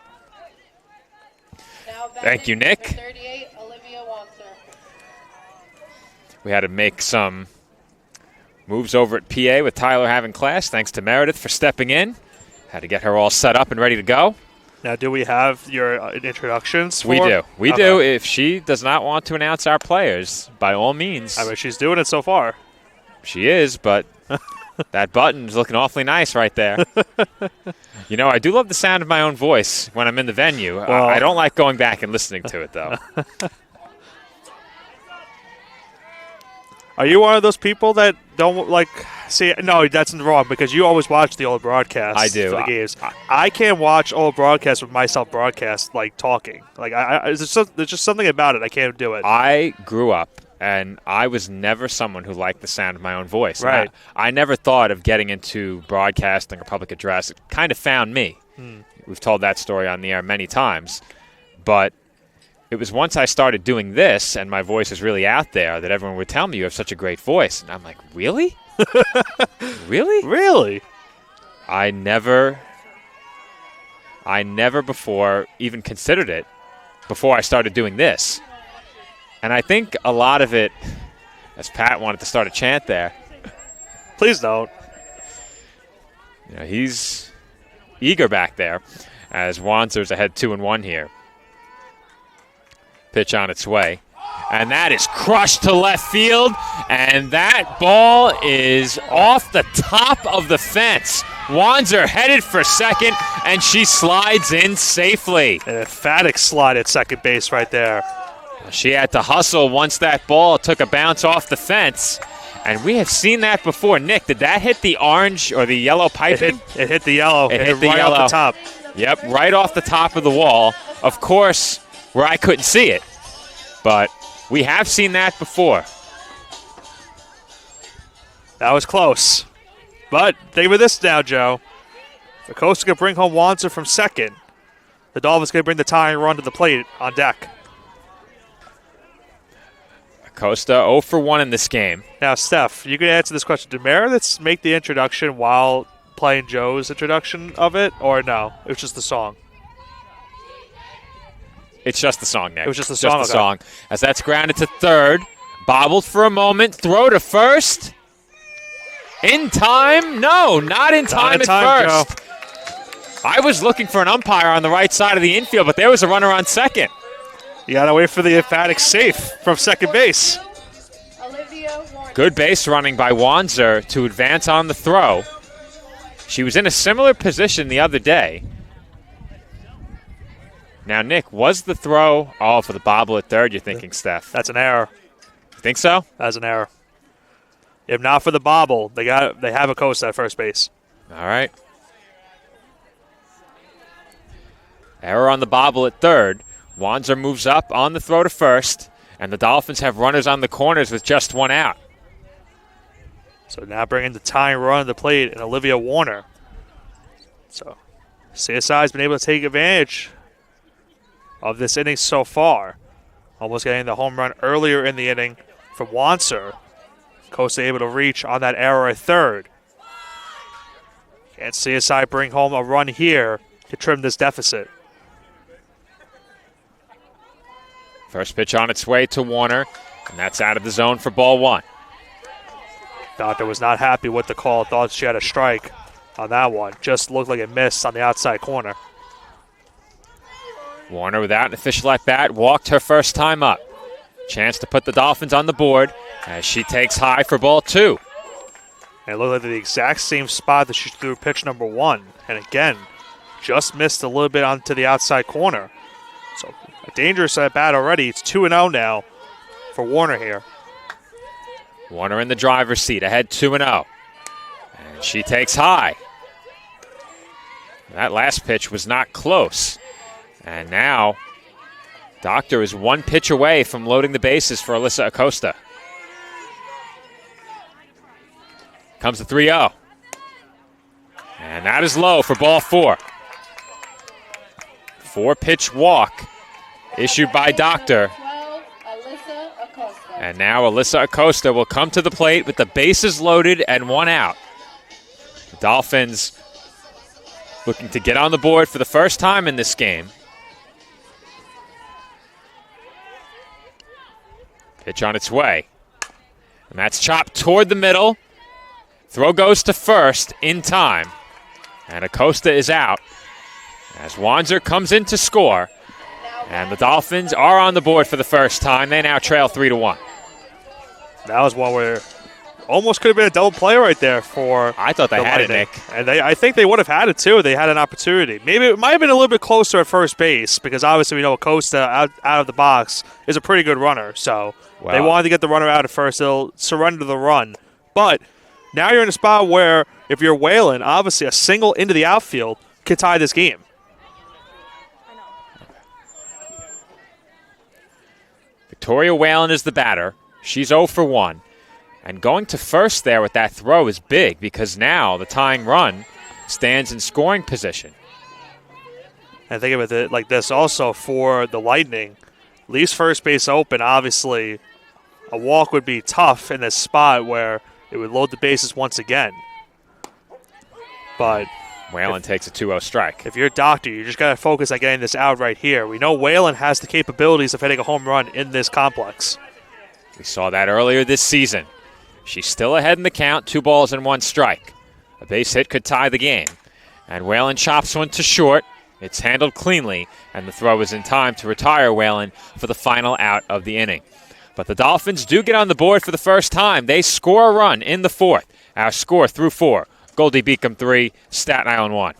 Thank you, Nick. 38, Olivia Wanser. We had to make some moves over at PA with Tyler having class. Thanks to Meredith for stepping in. Had to get her all set up and ready to go. Now, do we have your introductions? We do. We do. If she does not want to announce our players, by all means. I mean, she's doing it so far. She is, but that button's looking awfully nice right there. You know, I do love the sound of my own voice when I'm in the venue. Well, I don't like going back and listening to it, though. Are you one of those people that don't like see? No, that's wrong because you always watch the old broadcasts. I do. For the games. I can't watch old broadcasts with myself broadcast like talking. Like there's just something about it. I can't do it. I grew up and I was never someone who liked the sound of my own voice. Right. I never thought of getting into broadcasting or public address. It kind of found me. We've told that story on the air many times, but it was once I started doing this and my voice is really out there that everyone would tell me you have such a great voice. And I'm like, really? Really? Really? I never before even considered it before I started doing this. And I think a lot of it, as Pat wanted to start a chant there. Please don't. You know, he's eager back there as Wanser's ahead 2-1 here. Pitch on its way. And that is crushed to left field. And that ball is off the top of the fence. Wanser headed for second, and she slides in safely. An emphatic slide at second base right there. She had to hustle once that ball took a bounce off the fence. And we have seen that before. Nick, did that hit the orange or the yellow piping? It hit the yellow. It hit the right yellow. off the top. Yep, right off the top of the wall. Of course, where I couldn't see it. But we have seen that before. That was close. But think of this now, Joe. The Coast can bring home Wanser from second. The Dolphins can bring the tying run to the plate on deck. Acosta 0 for 1 in this game. Now, Steph, you can answer this question. Did Meredith make the introduction while playing Joe's introduction of it, or no? It was just the song. It's just the song, Nick. It was just the song. Just the song. As that's grounded to third. Bobbled for a moment. Throw to first. In time? No, not in time at first. Joe. I was looking for an umpire on the right side of the infield, but there was a runner on second. You got to wait for the emphatic safe from second base. Olivia Warner. Good base running by Wanzer to advance on the throw. She was in a similar position the other day. Now, Nick, was the throw all for the bobble at third, you're thinking, Steph? That's an error. Think so? That's an error. If not for the bobble, they have Acosta at first base. All right. Error on the bobble at third. Wanzer moves up on the throw to first, and the Dolphins have runners on the corners with just one out. So now bringing the tying run to the plate and Olivia Warner. So CSI has been able to take advantage of this inning so far. Almost getting the home run earlier in the inning from Wanzer. Costa able to reach on that error at third. Can CSI bring home a run here to trim this deficit? First pitch on its way to Warner, and that's out of the zone for ball one. Doctor was not happy with the call. Thought she had a strike on that one. Just looked like it missed on the outside corner. Warner, without an official at bat, walked her first time up. Chance to put the Dolphins on the board as she takes high for ball two. And it looked like the exact same spot that she threw pitch number one. And again, just missed a little bit onto the outside corner. So a dangerous at bat already. It's 2-0 now for Warner here. Warner in the driver's seat, ahead 2-0. And she takes high. That last pitch was not close. And now, Doctor is one pitch away from loading the bases for Alyssa Acosta. Comes the 3-0. And that is low for ball four. 4-pitch walk issued by Doctor. And now Alyssa Acosta will come to the plate with the bases loaded and one out. The Dolphins looking to get on the board for the first time in this game. Pitch on its way. And that's chopped toward the middle. Throw goes to first in time. And Acosta is out as Wanzer comes in to score. And the Dolphins are on the board for the first time. They now trail 3-1. That was one where almost could have been a double play right there for. I thought they had it, Nick. And I think they would have had it too. They had an opportunity. Maybe it might have been a little bit closer at first base because obviously we know Acosta out of the box is a pretty good runner. So they wanted to get the runner out at first. They'll surrender the run. But now you're in a spot where if you're Whalen, obviously a single into the outfield could tie this game. Victoria Whalen is the batter. She's 0 for 1. And going to first there with that throw is big because now the tying run stands in scoring position. And think of it like this also for the Lightning. Leaves first base open. Obviously, a walk would be tough in this spot where it would load the bases once again. But Whalen takes a 2-0 strike. If you're a Doctor, you just got to focus on getting this out right here. We know Whalen has the capabilities of hitting a home run in this complex. We saw that earlier this season. She's still ahead in the count, 2 balls and 1 strike. A base hit could tie the game. And Whalen chops one to short. It's handled cleanly, and the throw is in time to retire Whalen for the final out of the inning. But the Dolphins do get on the board for the first time. They score a run in the fourth. Our score through 4. Goldey-Beacom 3, Staten Island 1.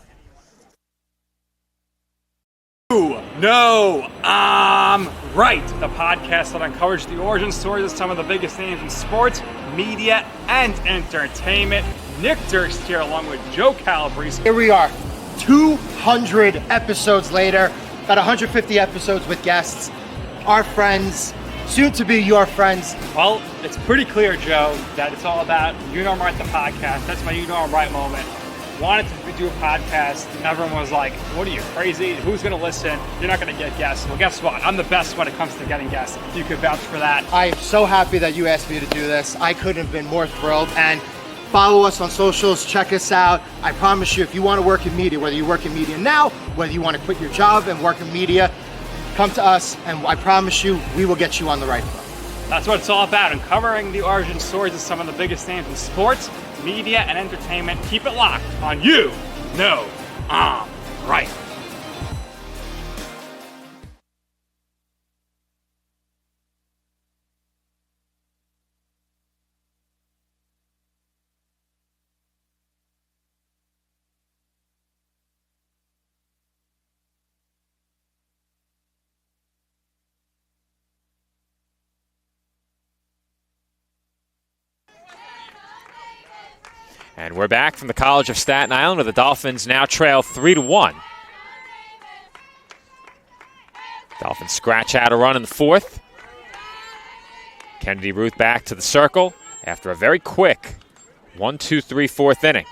No, I'm right. The podcast that uncovers the origin stories of some of the biggest names in sports, media, and entertainment. Nick Durst here along with Joe Calabrese. Here we are, 200 episodes later, got 150 episodes with guests, our friends, soon to be your friends. Well, it's pretty clear, Joe, that it's all about You Know I'm Right, the podcast. That's my You Know I'm Right moment. Wanted to do a podcast, and everyone was like, what are you, crazy? Who's going to listen? You're not going to get guests. Well, guess what? I'm the best when it comes to getting guests. You could vouch for that. I am so happy that you asked me to do this. I couldn't have been more thrilled. And follow us on socials, check us out. I promise you, if you want to work in media, whether you work in media now, whether you want to quit your job and work in media, come to us, and I promise you, we will get you on the right foot. That's what it's all about, uncovering the origin stories of some of the biggest names in sports, media, and entertainment. Keep it locked on You Know I'm Right. And we're back from the College of Staten Island, where the Dolphins now trail 3-1. Dolphins scratch out a run in the fourth. Kennedy Ruth back to the circle after a very quick 1-2-3 fourth inning.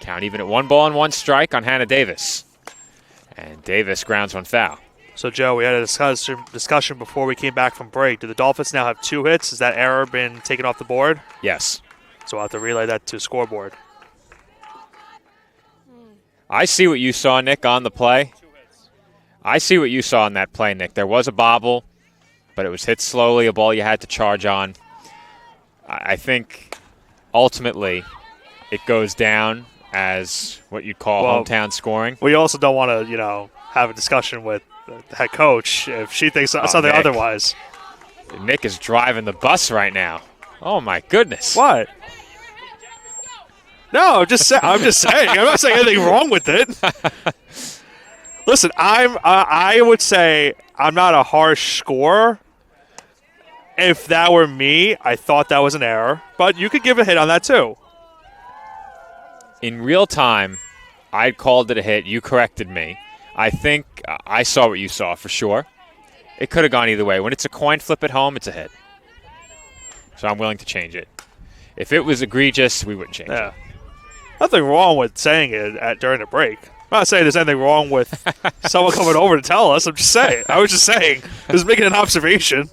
Count even at 1-1 on Hannah Davis. And Davis grounds one foul. So, Joe, we had a discussion before we came back from break. Do the Dolphins now have 2 hits? Has that error been taken off the board? Yes. So I'll have to relay that to scoreboard. I see what you saw, Nick, on the play. I see what you saw on that play, Nick. There was a bobble, but it was hit slowly, a ball you had to charge on. I think ultimately it goes down as what you'd call hometown scoring. We also don't want to, have a discussion with the head coach if she thinks something Nick. otherwise. Nick is driving the bus right now. Oh, my goodness. What? No, I'm just saying. I'm not saying anything wrong with it. Listen, I would say I'm not a harsh scorer. If that were me, I thought that was an error. But you could give a hit on that too. In real time, I called it a hit. You corrected me. I think I saw what you saw for sure. It could have gone either way. When it's a coin flip at home, it's a hit. So I'm willing to change it. If it was egregious, we wouldn't change it. Nothing wrong with saying it during a break. I'm not saying there's anything wrong with someone coming over to tell us. I'm just saying. I was just saying. Just making an observation.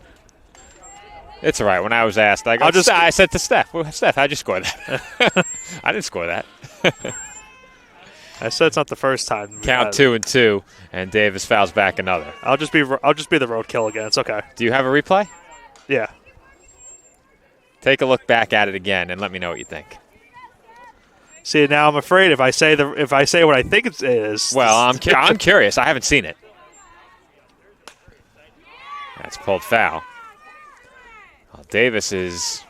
It's all right. When I was asked, I said to Steph, well, Steph, how'd you score that? I didn't score that. I said it's not the first time. Count 2-2, and Davis fouls back another. I'll just be the roadkill again. It's okay. Do you have a replay? Yeah. Take a look back at it again and let me know what you think. See, now I'm afraid if I say what I think it is. Well, I'm curious. I haven't seen it. That's pulled foul. Well, Davis is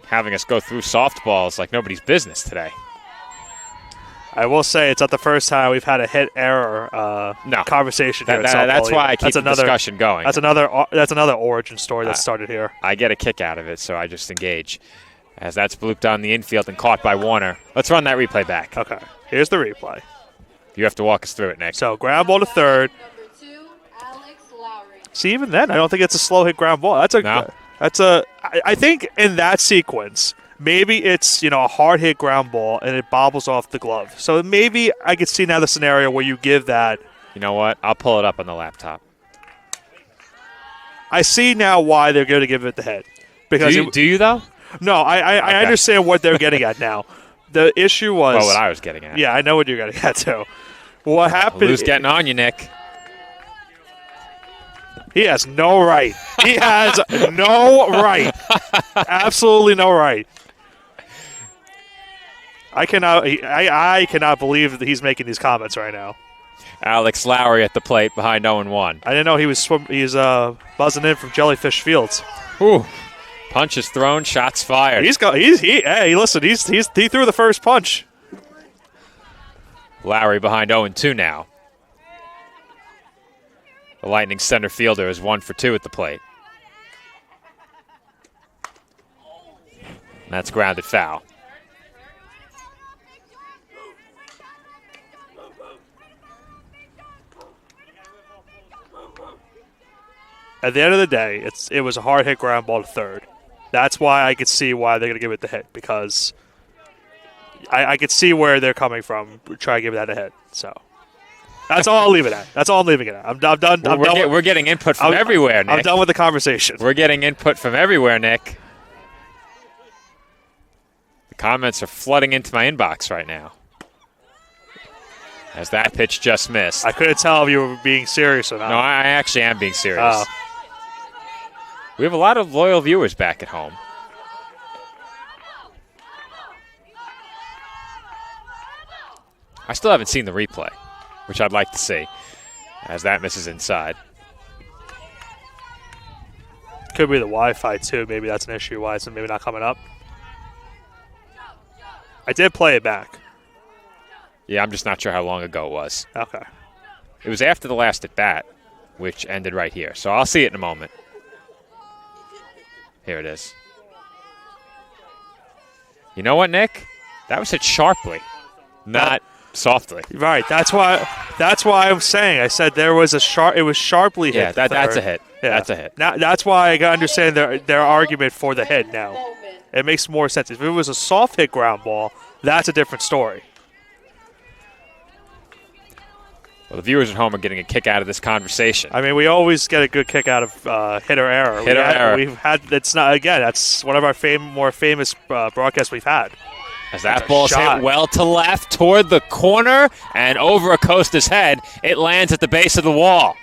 having us go through softballs like nobody's business today. I will say it's not the first time we've had a hit error conversation here. That's why I keep the discussion going. That's another origin story that started here. I get a kick out of it, so I just engage. As that's blooped on the infield and caught by Warner. Let's run that replay back. Okay, here's the replay. You have to walk us through it, Nick. So ground ball to third. See, even then, I don't think it's a slow hit ground ball. I think in that sequence, maybe it's a hard hit ground ball and it bobbles off the glove. So maybe I could see now the scenario where you give that. You know what? I'll pull it up on the laptop. I see now why they're going to give it the head. Because do you though? No, I understand what they're getting at now. The issue was... Well, what I was getting at. Yeah, I know what you're getting at, too. What happened... Who's getting on you, Nick? He has no right. He has no right. Absolutely no right. I cannot believe that he's making these comments right now. Alex Lowry at the plate behind 0-1. I didn't know he was buzzing in from Jellyfish Fields. Ooh. Punches thrown, shots fired. He threw the first punch. Lowry behind 0-2 now. The Lightning center fielder is 1 for 2 at the plate. That's grounded foul. At the end of the day, it was a hard hit ground ball to third. That's why I could see why they're going to give it the hit, because I could see where they're coming from, try to give that a hit. So that's all I'll leave it at. That's all I'm leaving it at. I'm done. We're getting input from everywhere, Nick. I'm done with the conversation. We're getting input from everywhere, Nick. The comments are flooding into my inbox right now. As that pitch just missed. I couldn't tell if you were being serious or not. No, I actually am being serious. We have a lot of loyal viewers back at home. I still haven't seen the replay, which I'd like to see, as that misses inside. Could be the Wi-Fi, too. Maybe that's an issue why it's maybe not coming up. I did play it back. Yeah, I'm just not sure how long ago it was. Okay. It was after the last at-bat which ended right here. So I'll see it in a moment. Here it is. You know what, Nick? That was hit sharply, not softly. Right. That's why I'm saying. I said there was it was sharply hit. Yeah, that's a hit. Yeah. That's a hit. Now, that's why I can understand their argument for the hit now. It makes more sense. If it was a soft hit ground ball, that's a different story. Well, the viewers at home are getting a kick out of this conversation. I mean, we always get a good kick out of hit or error. We've had. It's not again. That's one of our more famous broadcasts we've had. As that ball's hit well to left toward the corner and over Acosta's head, it lands at the base of the wall.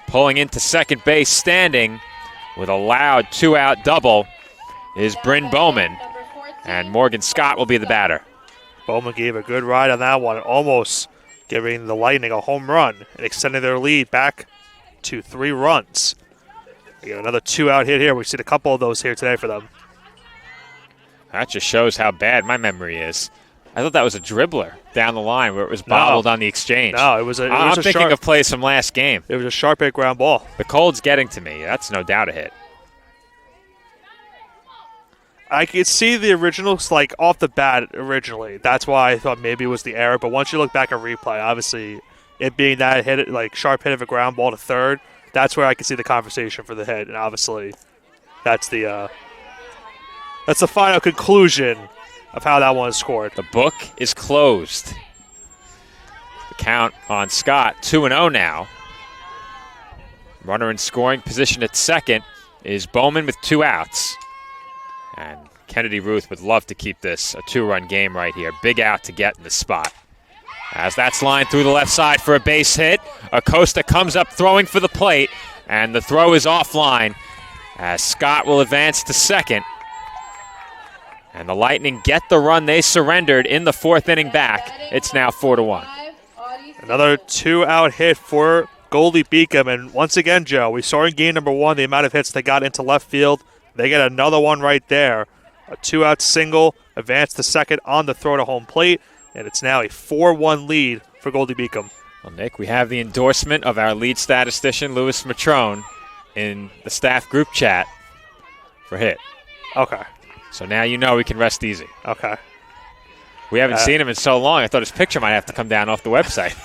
Pulling into second base standing with a loud 2-out double is Bryn Bowman, and Morgan Scott will be the batter. Bowman gave a good ride on that one, almost giving the Lightning a home run and extending their lead back to 3 runs. We get another 2-out hit here. We've seen a couple of those here today for them. That just shows how bad my memory is. I thought that was a dribbler down the line where it was bobbled on the exchange. No, it was a I'm thinking of plays from last game. It was a sharp hit ground ball. The cold's getting to me. That's no doubt a hit. I could see the originals like off the bat originally. That's why I thought maybe it was the error. But once you look back at replay, obviously it being that hit, like sharp hit of a ground ball to third, that's where I can see the conversation for the hit. And obviously, that's the final conclusion of how that one is scored. The book is closed. The count on Scott, 2-0 now. Runner in scoring position at second is Bowman with 2 outs. And Kennedy Ruth would love to keep this a 2-run game right here. Big out to get in the spot. As that's lined through the left side for a base hit, Acosta comes up throwing for the plate, and the throw is offline as Scott will advance to second. And the Lightning get the run they surrendered in the 4th inning back. It's now 4-1. Another 2-out hit for Goldey-Beacom. And once again, Joe, we saw in game number 1 the amount of hits they got into left field. They get another one right there. A 2-out single, advance to second on the throw to home plate. And it's now a 4-1 lead for Goldey-Beacom. Well, Nick, we have the endorsement of our lead statistician, Louis Matrone, in the staff group chat for hit. Okay. So now you know we can rest easy. Okay. We haven't seen him in so long, I thought his picture might have to come down off the website.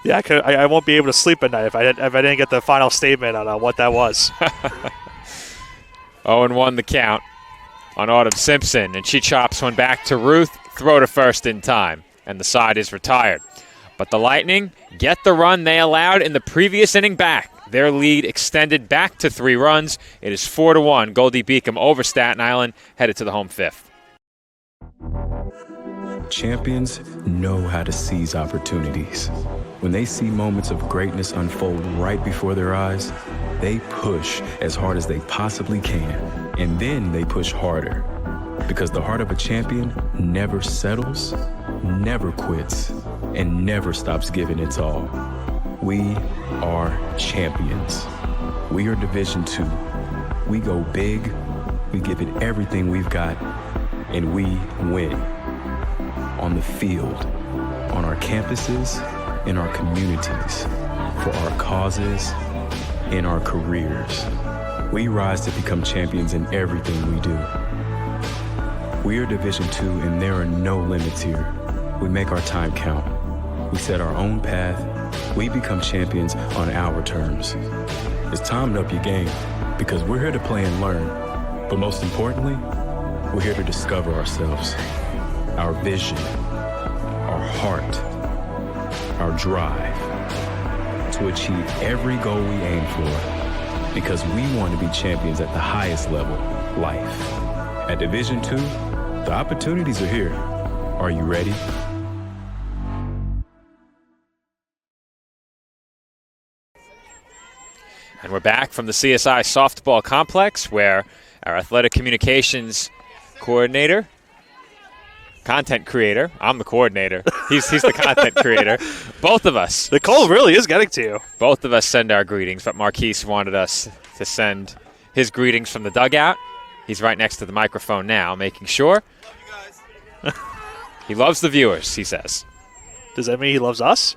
Yeah, I won't be able to sleep at night if I didn't get the final statement on what that was. 0-1 the count on Autumn Simpson, and she chops one back to Ruth, throw to first in time, and the side is retired. But the Lightning get the run they allowed in the previous inning back. Their lead extended back to 3 runs. It is 4-1. Goldey-Beacom over Staten Island, headed to the home 5th. Champions know how to seize opportunities. When they see moments of greatness unfold right before their eyes, they push as hard as they possibly can, and then they push harder. Because the heart of a champion never settles, never quits, and never stops giving its all. We are champions. We are Division II. We go big, we give it everything we've got, and we win. On the field, on our campuses, in our communities, for our causes, in our careers. We rise to become champions in everything we do. We are Division II, and there are no limits here. We make our time count. We set our own path. We become champions on our terms. It's time to up your game, because we're here to play and learn. But most importantly, we're here to discover ourselves, our vision, our heart, our drive, to achieve every goal we aim for, because we want to be champions at the highest level, life. At Division II, the opportunities are here. Are you ready? And we're back from the CSI Softball Complex, where our athletic communications coordinator, content creator, I'm the coordinator, he's the content creator, both of us. The cold really is getting to you. Both of us send our greetings, but Marquise wanted us to send his greetings from the dugout. He's right next to the microphone now, making sure. He loves the viewers, he says. Does that mean he loves us?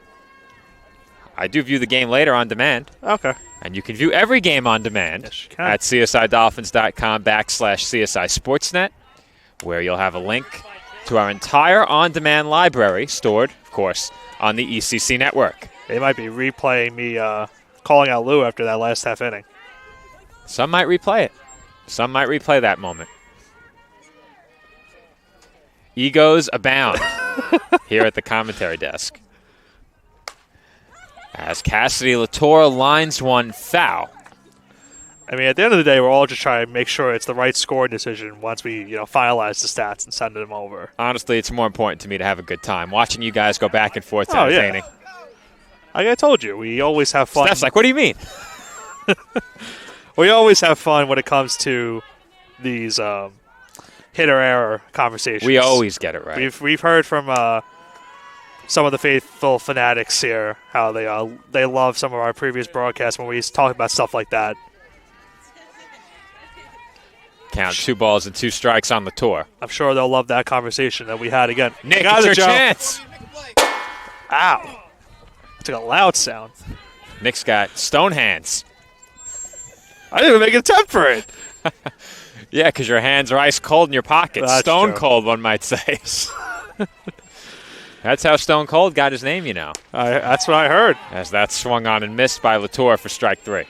I do view the game later on demand. Okay. And you can view every game on demand at csidolphins.com/CSI Sportsnet, where you'll have a link to our entire on-demand library stored, of course, on the ECC network. They might be replaying me calling out Lou after that last half inning. Some might replay it. Some might replay that moment. Egos abound here at the commentary desk. As Cassidy Latour lines one foul. I mean, at the end of the day, we're all just trying to make sure it's the right scoring decision once we, finalize the stats and send them over. Honestly, it's more important to me to have a good time. Watching you guys go back and forth is entertaining. Yeah. Like I told you, we always have fun. Steph's like, what do you mean? We always have fun when it comes to these hit or error conversations. We always get it right. We've heard from some of the faithful fanatics here how they love some of our previous broadcasts when we talk about stuff like that. Count 2 balls and 2 strikes on the tour. I'm sure they'll love that conversation that we had again. Nick, it's your chance. Ow. It's like a loud sound. Nick's got stone hands. I didn't even make an attempt for it. Yeah, because your hands are ice cold in your pockets. That's Stone true. cold, one might say. That's how Stone Cold got his name, That's what I heard. As that swung on and missed by Latour for strike 3.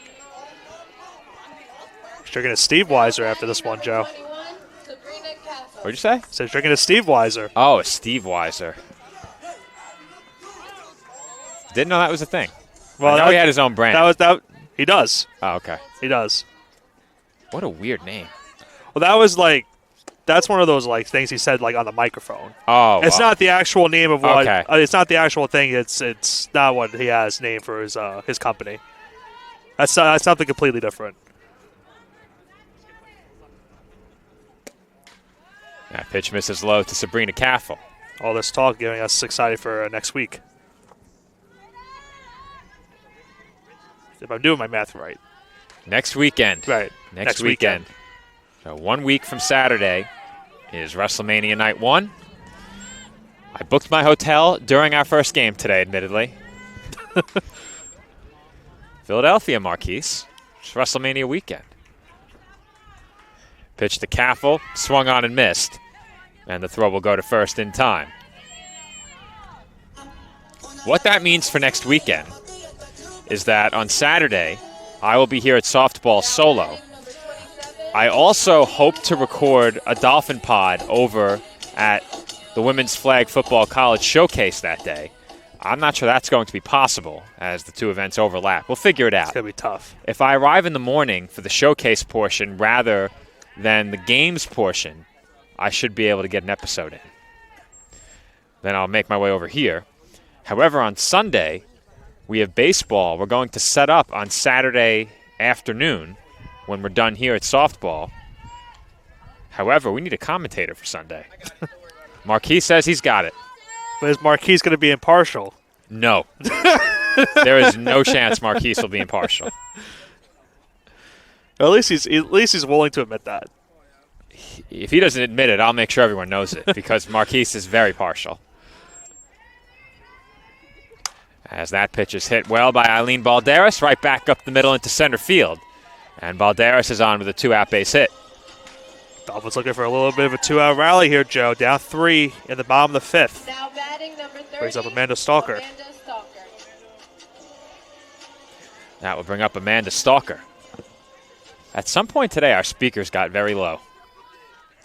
Drinking a Steve Weiser after this one, Joe. What'd you say? Says drinking a Steve Weiser. Oh, a Steve Weiser. Didn't know that was a thing. Well, I know he had his own brand. He does. Oh, okay. He does. What a weird name. Well, that's one of those things he said on the microphone. Oh, it's not the actual name of what. Okay. It's not the actual thing. It's not what he has named for his company. That's something completely different. That pitch misses low to Sabrina Caffel. All this talk getting us excited for next week. If I'm doing my math right. Next weekend. Right. Next weekend. So 1 week from Saturday is WrestleMania Night 1. I booked my hotel during our first game today, admittedly. Philadelphia, Marquise. It's WrestleMania weekend. Pitch to Caffel, swung on and missed. And the throw will go to first in time. What that means for next weekend is that on Saturday, I will be here at Softball solo. I also hope to record a Dolphin pod over at the Women's Flag Football College Showcase that day. I'm not sure that's going to be possible as the two events overlap. We'll figure it out. It's going to be tough. If I arrive in the morning for the showcase portion rather than the games portion, I should be able to get an episode in. Then I'll make my way over here. However, on Sunday, we have baseball. We're going to set up on Saturday afternoon when we're done here at softball. However, we need a commentator for Sunday. Marquis says he's got it. But is Marquis going to be impartial? No. There is no chance Marquis will be impartial. At least he's willing to admit that. If he doesn't admit it, I'll make sure everyone knows it because Marquis is very partial. As that pitch is hit well by Eileen Balderas, right back up the middle into center field. And Balderas is on with a 2-out base hit. Dolphins looking for a little bit of a 2-out rally here, Joe. Down 3 in the bottom of the 5th. Now batting number 30. Brings up Amanda Stalker. That will bring up Amanda Stalker. At some point today, our speakers got very low.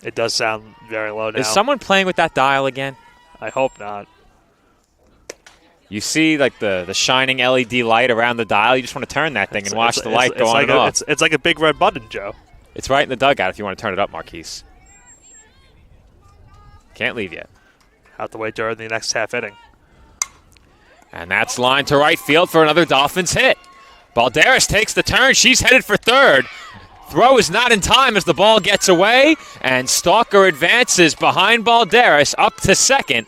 It does sound very low now. Is someone playing with that dial again? I hope not. You see the shining LED light around the dial. You just want to turn that thing and watch the light go on and off. It's like a big red button, Joe. It's right in the dugout if you want to turn it up, Marquise. Can't leave yet. Have to wait during the next half inning. And that's lined to right field for another Dolphins hit. Balderas takes the turn. She's headed for third. Throw is not in time as the ball gets away, and Stalker advances behind Balderas up to second.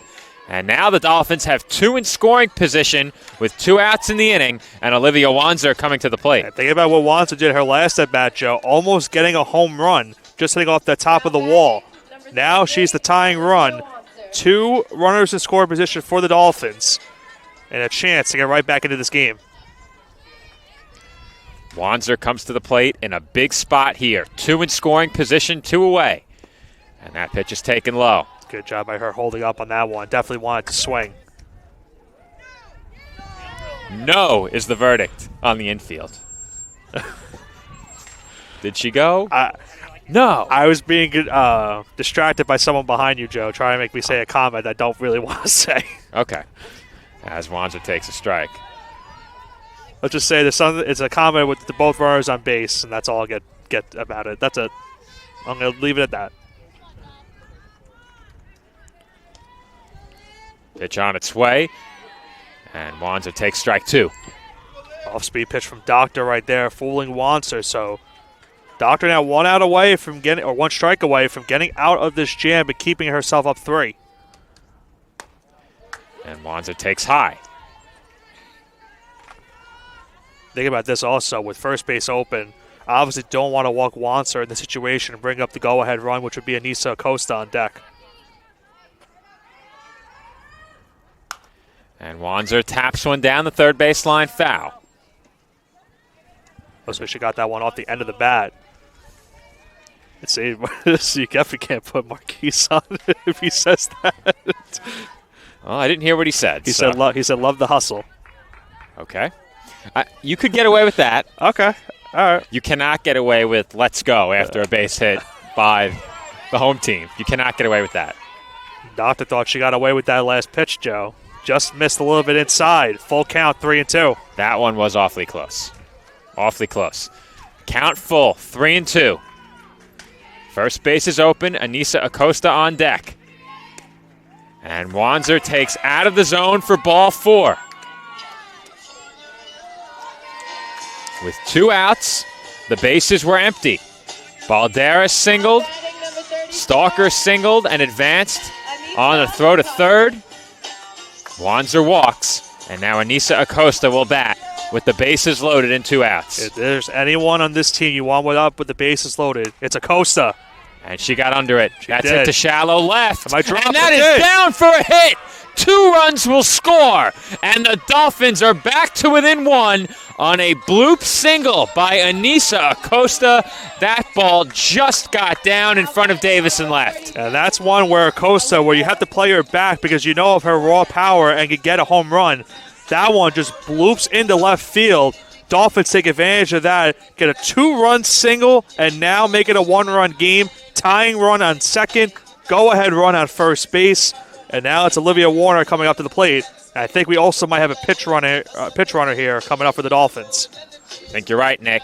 And now the Dolphins have 2 in scoring position with 2 outs in the inning, and Olivia Wanzer coming to the plate. Yeah, think about what Wanzer did her last at-bat, Joe. Almost getting a home run, just hitting off the top of the wall. Now she's the tying run 2 runners in scoring position for the Dolphins and a chance to get right back into this game. Wanzer comes to the plate in a big spot here. 2 in scoring position, 2 away. And that pitch is taken low. Good job by her holding up on that one. Definitely wanted to swing. No is the verdict on the infield. Did she go? No. I was being distracted by someone behind you, Joe, trying to make me say a comment I don't really want to say. Okay. As Wanzer takes a strike. Let's just say it's a comment with both runners on base, and that's all I'll get about it. That's it. I'm going to leave it at that. Pitch on its way, and Wanzer takes strike 2. Off-speed pitch from Doctor right there, fooling Wanzer. So Doctor now 1 out away from getting, or 1 strike away from getting out of this jam, but keeping herself up 3. And Wanzer takes high. Think about this also, with first base open, I obviously don't want to walk Wanzer in the situation and bring up the go-ahead run, which would be Anissa Acosta on deck. And Wanzer taps one down the third baseline, foul. Oh, so she got that one off the end of the bat. Let's see, so you definitely can't put Marquise on it if he says that. Well, I didn't hear what he said. He said love the hustle. Okay. You could get away with that. Okay. All right. You cannot get away with let's go after a base hit by the home team. You cannot get away with that. Doctor thought she got away with that last pitch, Joe. Just missed a little bit inside. Full count, 3-2. That one was awfully close. Awfully close. Count full, 3-2. First base is open. Anissa Acosta on deck. And Wanzer takes out of the zone for ball 4. With 2 outs, the bases were empty. Balderas singled, Stalker singled and advanced on a throw to third. Wanzer walks, and now Anissa Acosta will bat with the bases loaded and 2 outs. If there's anyone on this team you want with the bases loaded, it's Acosta. And she got under it. That's it to shallow left. And that is down for a hit. 2 runs will score. And the Dolphins are back to within 1 on a bloop single by Anissa Acosta. That ball just got down in front of Davis and left. And that's one where Acosta, where you have to play her back because you know of her raw power and can get a home run. That one just bloops into left field. Dolphins take advantage of that, get a 2-run single, and now make it a 1-run game. Tying run on second, go-ahead run on first base, and now it's Olivia Warner coming up to the plate. And I think we also might have a pitch runner here coming up for the Dolphins. I think you're right, Nick.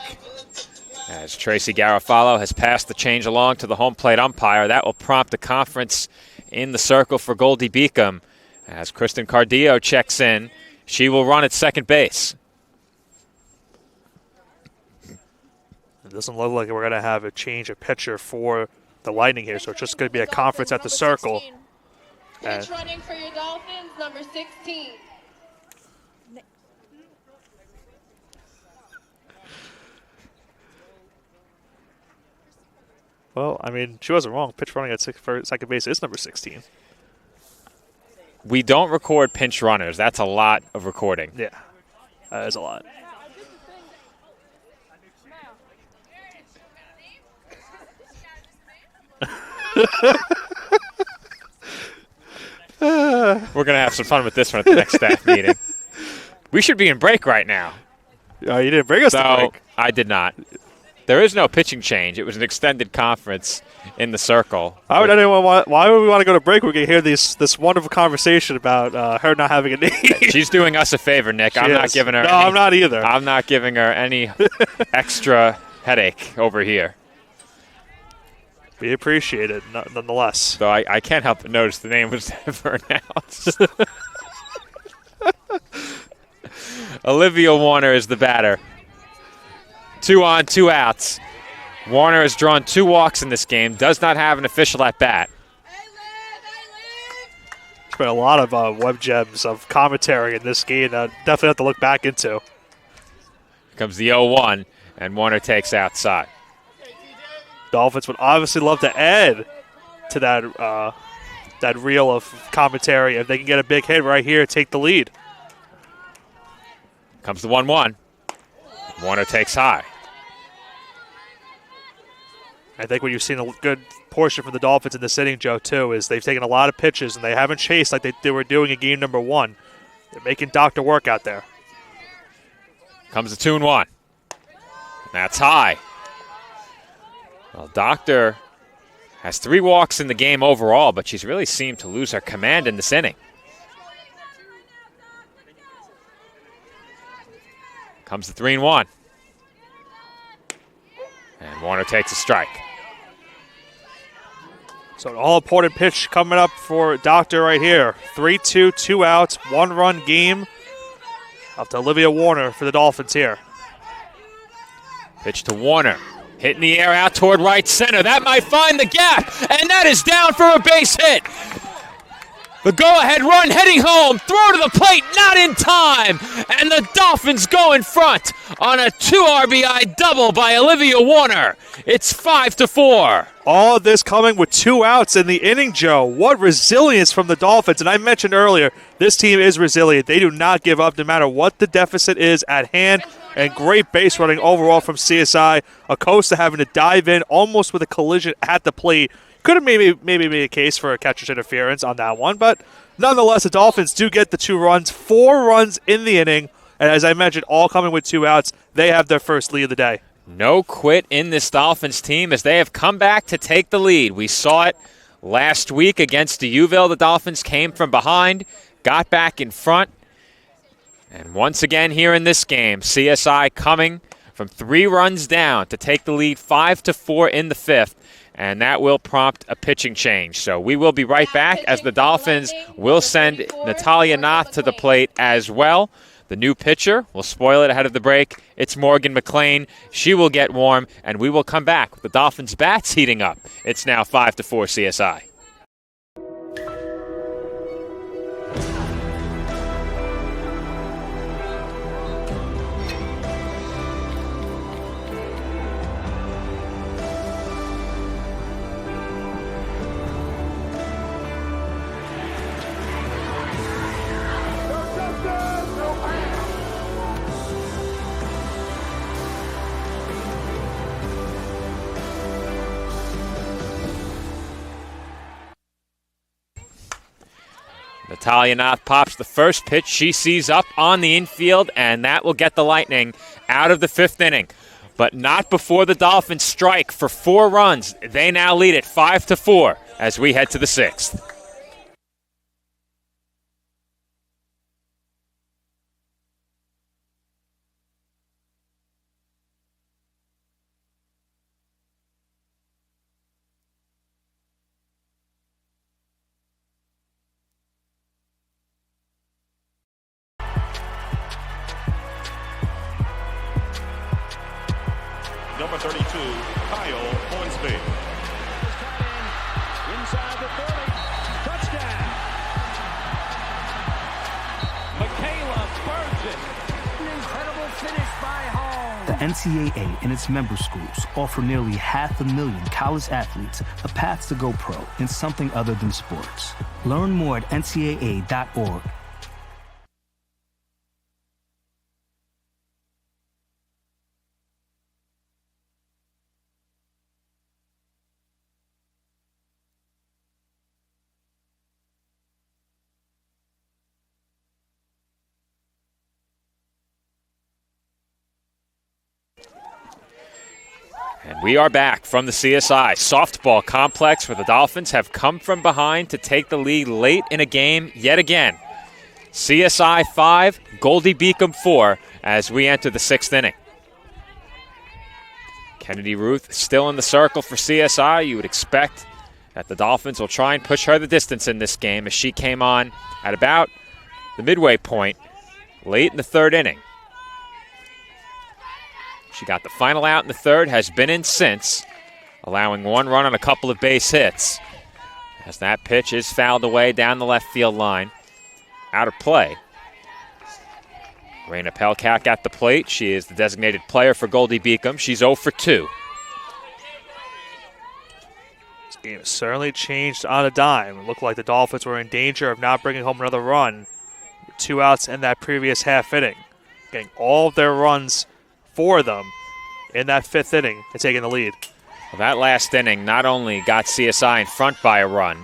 As Tracy Garofalo has passed the change along to the home plate umpire, that will prompt a conference in the circle for Goldey-Beacom. As Kristen Cardillo checks in, she will run at second base. It doesn't look like we're going to have a change of pitcher for the Lightning here, so it's just going to be a conference at the circle. Pitch running for your Dolphins, number 16. Well, I mean, she wasn't wrong. Pitch running at second base is number 16. We don't record pinch runners. That's a lot of recording. Yeah, that is a lot. We're going to have some fun with this one at the next staff meeting. We should be in break right now. You didn't bring us to break. I did not. There is no pitching change. It was an extended conference in the circle. Why would we want to go to break? We can hear this wonderful conversation about her not having a knee. She's doing us a favor, Nick. I'm not giving her. No, I'm not either. I'm not giving her any extra headache over here. We appreciate it, nonetheless. So I can't help but notice the name was never announced. Olivia Warner is the batter. 2 on, 2 outs. Warner has drawn 2 walks in this game, does not have an official at bat. There's been a lot of web gems of commentary in this game that I definitely have to look back into. Here comes the 0-1, and Warner takes outside. Dolphins would obviously love to add to that that reel of commentary. If they can get a big hit right here, take the lead. Comes the 1-1. Warner takes high. I think what you've seen a good portion from the Dolphins in this inning, Joe, too, is they've taken a lot of pitches, and they haven't chased like they were doing in game number 1. They're making doctor work out there. Comes the 2-1. That's high. Well, Doctor has 3 walks in the game overall, but she's really seemed to lose her command in this inning. Comes the 3-1. And Warner takes a strike. So an all-important pitch coming up for Doctor right here. 3-2, 2 outs, 1-run game. Up to Olivia Warner for the Dolphins here. Pitch to Warner. Hit in the air out toward right center. That might find the gap, and that is down for a base hit. The go-ahead run heading home. Throw to the plate, not in time. And the Dolphins go in front on a 2 RBI double by Olivia Warner. It's 5-4. All of this coming with 2 outs in the inning, Joe. What resilience from the Dolphins. And I mentioned earlier, this team is resilient. They do not give up no matter what the deficit is at hand. And great base running overall from CSI. Acosta having to dive in almost with a collision at the plate. Could have maybe made a case for a catcher's interference on that one, but nonetheless, the Dolphins do get the 2 runs, 4 runs in the inning, and as I mentioned, all coming with 2 outs. They have their first lead of the day. No quit in this Dolphins team as they have come back to take the lead. We saw it last week against D'Youville. The Dolphins came from behind, got back in front, and once again here in this game, CSI coming from 3 runs down to take the lead 5-4 in the 5th. And that will prompt a pitching change. So we will be right back as the Dolphins will send Natalia Nath to the plate as well. The new pitcher, will spoil it ahead of the break. It's Morgan McLean. She will get warm, and we will come back with the Dolphins' bats heating up. It's now 5-4 CSI. Natalia Nath pops the first pitch she sees up on the infield, and that will get the Lightning out of the 5th inning. But not before the Dolphins strike for 4 runs. They now lead it 5-4 as we head to the 6th. Number 32, Kyle Hornsby. Inside the 30, touchdown. Michaela birds it. An incredible finish by Holmes. The NCAA and its member schools offer nearly 500,000 college athletes a path to go pro in something other than sports. Learn more at ncaa.org. And we are back from the CSI softball complex where the Dolphins have come from behind to take the lead late in a game yet again. CSI 5, Goldey-Beacom 4 as we enter the 6th inning. Kennedy Ruth still in the circle for CSI. You would expect that the Dolphins will try and push her the distance in this game as she came on at about the midway point late in the 3rd inning. She got the final out in the 3rd, has been in since, allowing 1 run on a couple of base hits. As that pitch is fouled away down the left field line, out of play. Raina Pelkak at the plate. She is the designated player for Goldey-Beacom. She's 0 for 2. Game certainly changed on a dime. It looked like the Dolphins were in danger of not bringing home another run. 2 outs in that previous half inning. Getting all of their runs for them in that 5th inning and taking the lead. Well, that last inning not only got CSI in front by a run,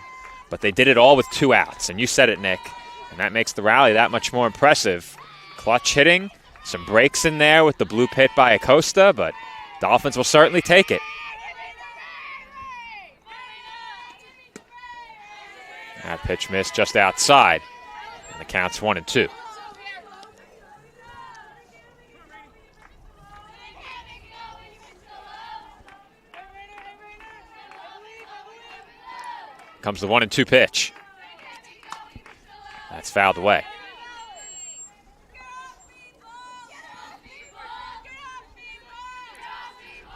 but they did it all with 2 outs. And you said it, Nick, and that makes the rally that much more impressive. Clutch hitting, some breaks in there with the bloop hit by Acosta, but Dolphins will certainly take it. That pitch missed just outside, and the count's 1-2. Comes the 1-2 pitch. That's fouled away.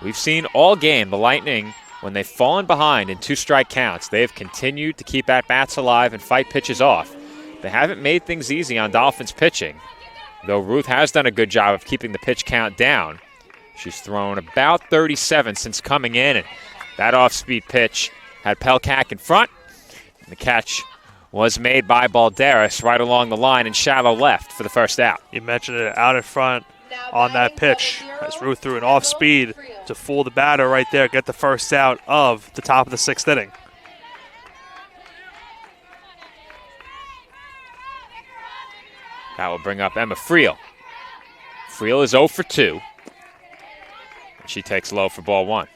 We've seen all game the Lightning, when they've fallen behind in 2-strike counts, they have continued to keep at-bats alive and fight pitches off. They haven't made things easy on Dolphins pitching, though Ruth has done a good job of keeping the pitch count down. She's thrown about 37 since coming in, and that off-speed pitch had Pelkak in front. And the catch was made by Balderas right along the line and shallow left for the first out. You mentioned it out in front on that pitch as Ruth threw an off-speed to fool the batter right there, get the first out of the top of the 6th inning. That will bring up Emma Friel. Friel is 0 for 2. And she takes low for ball 1.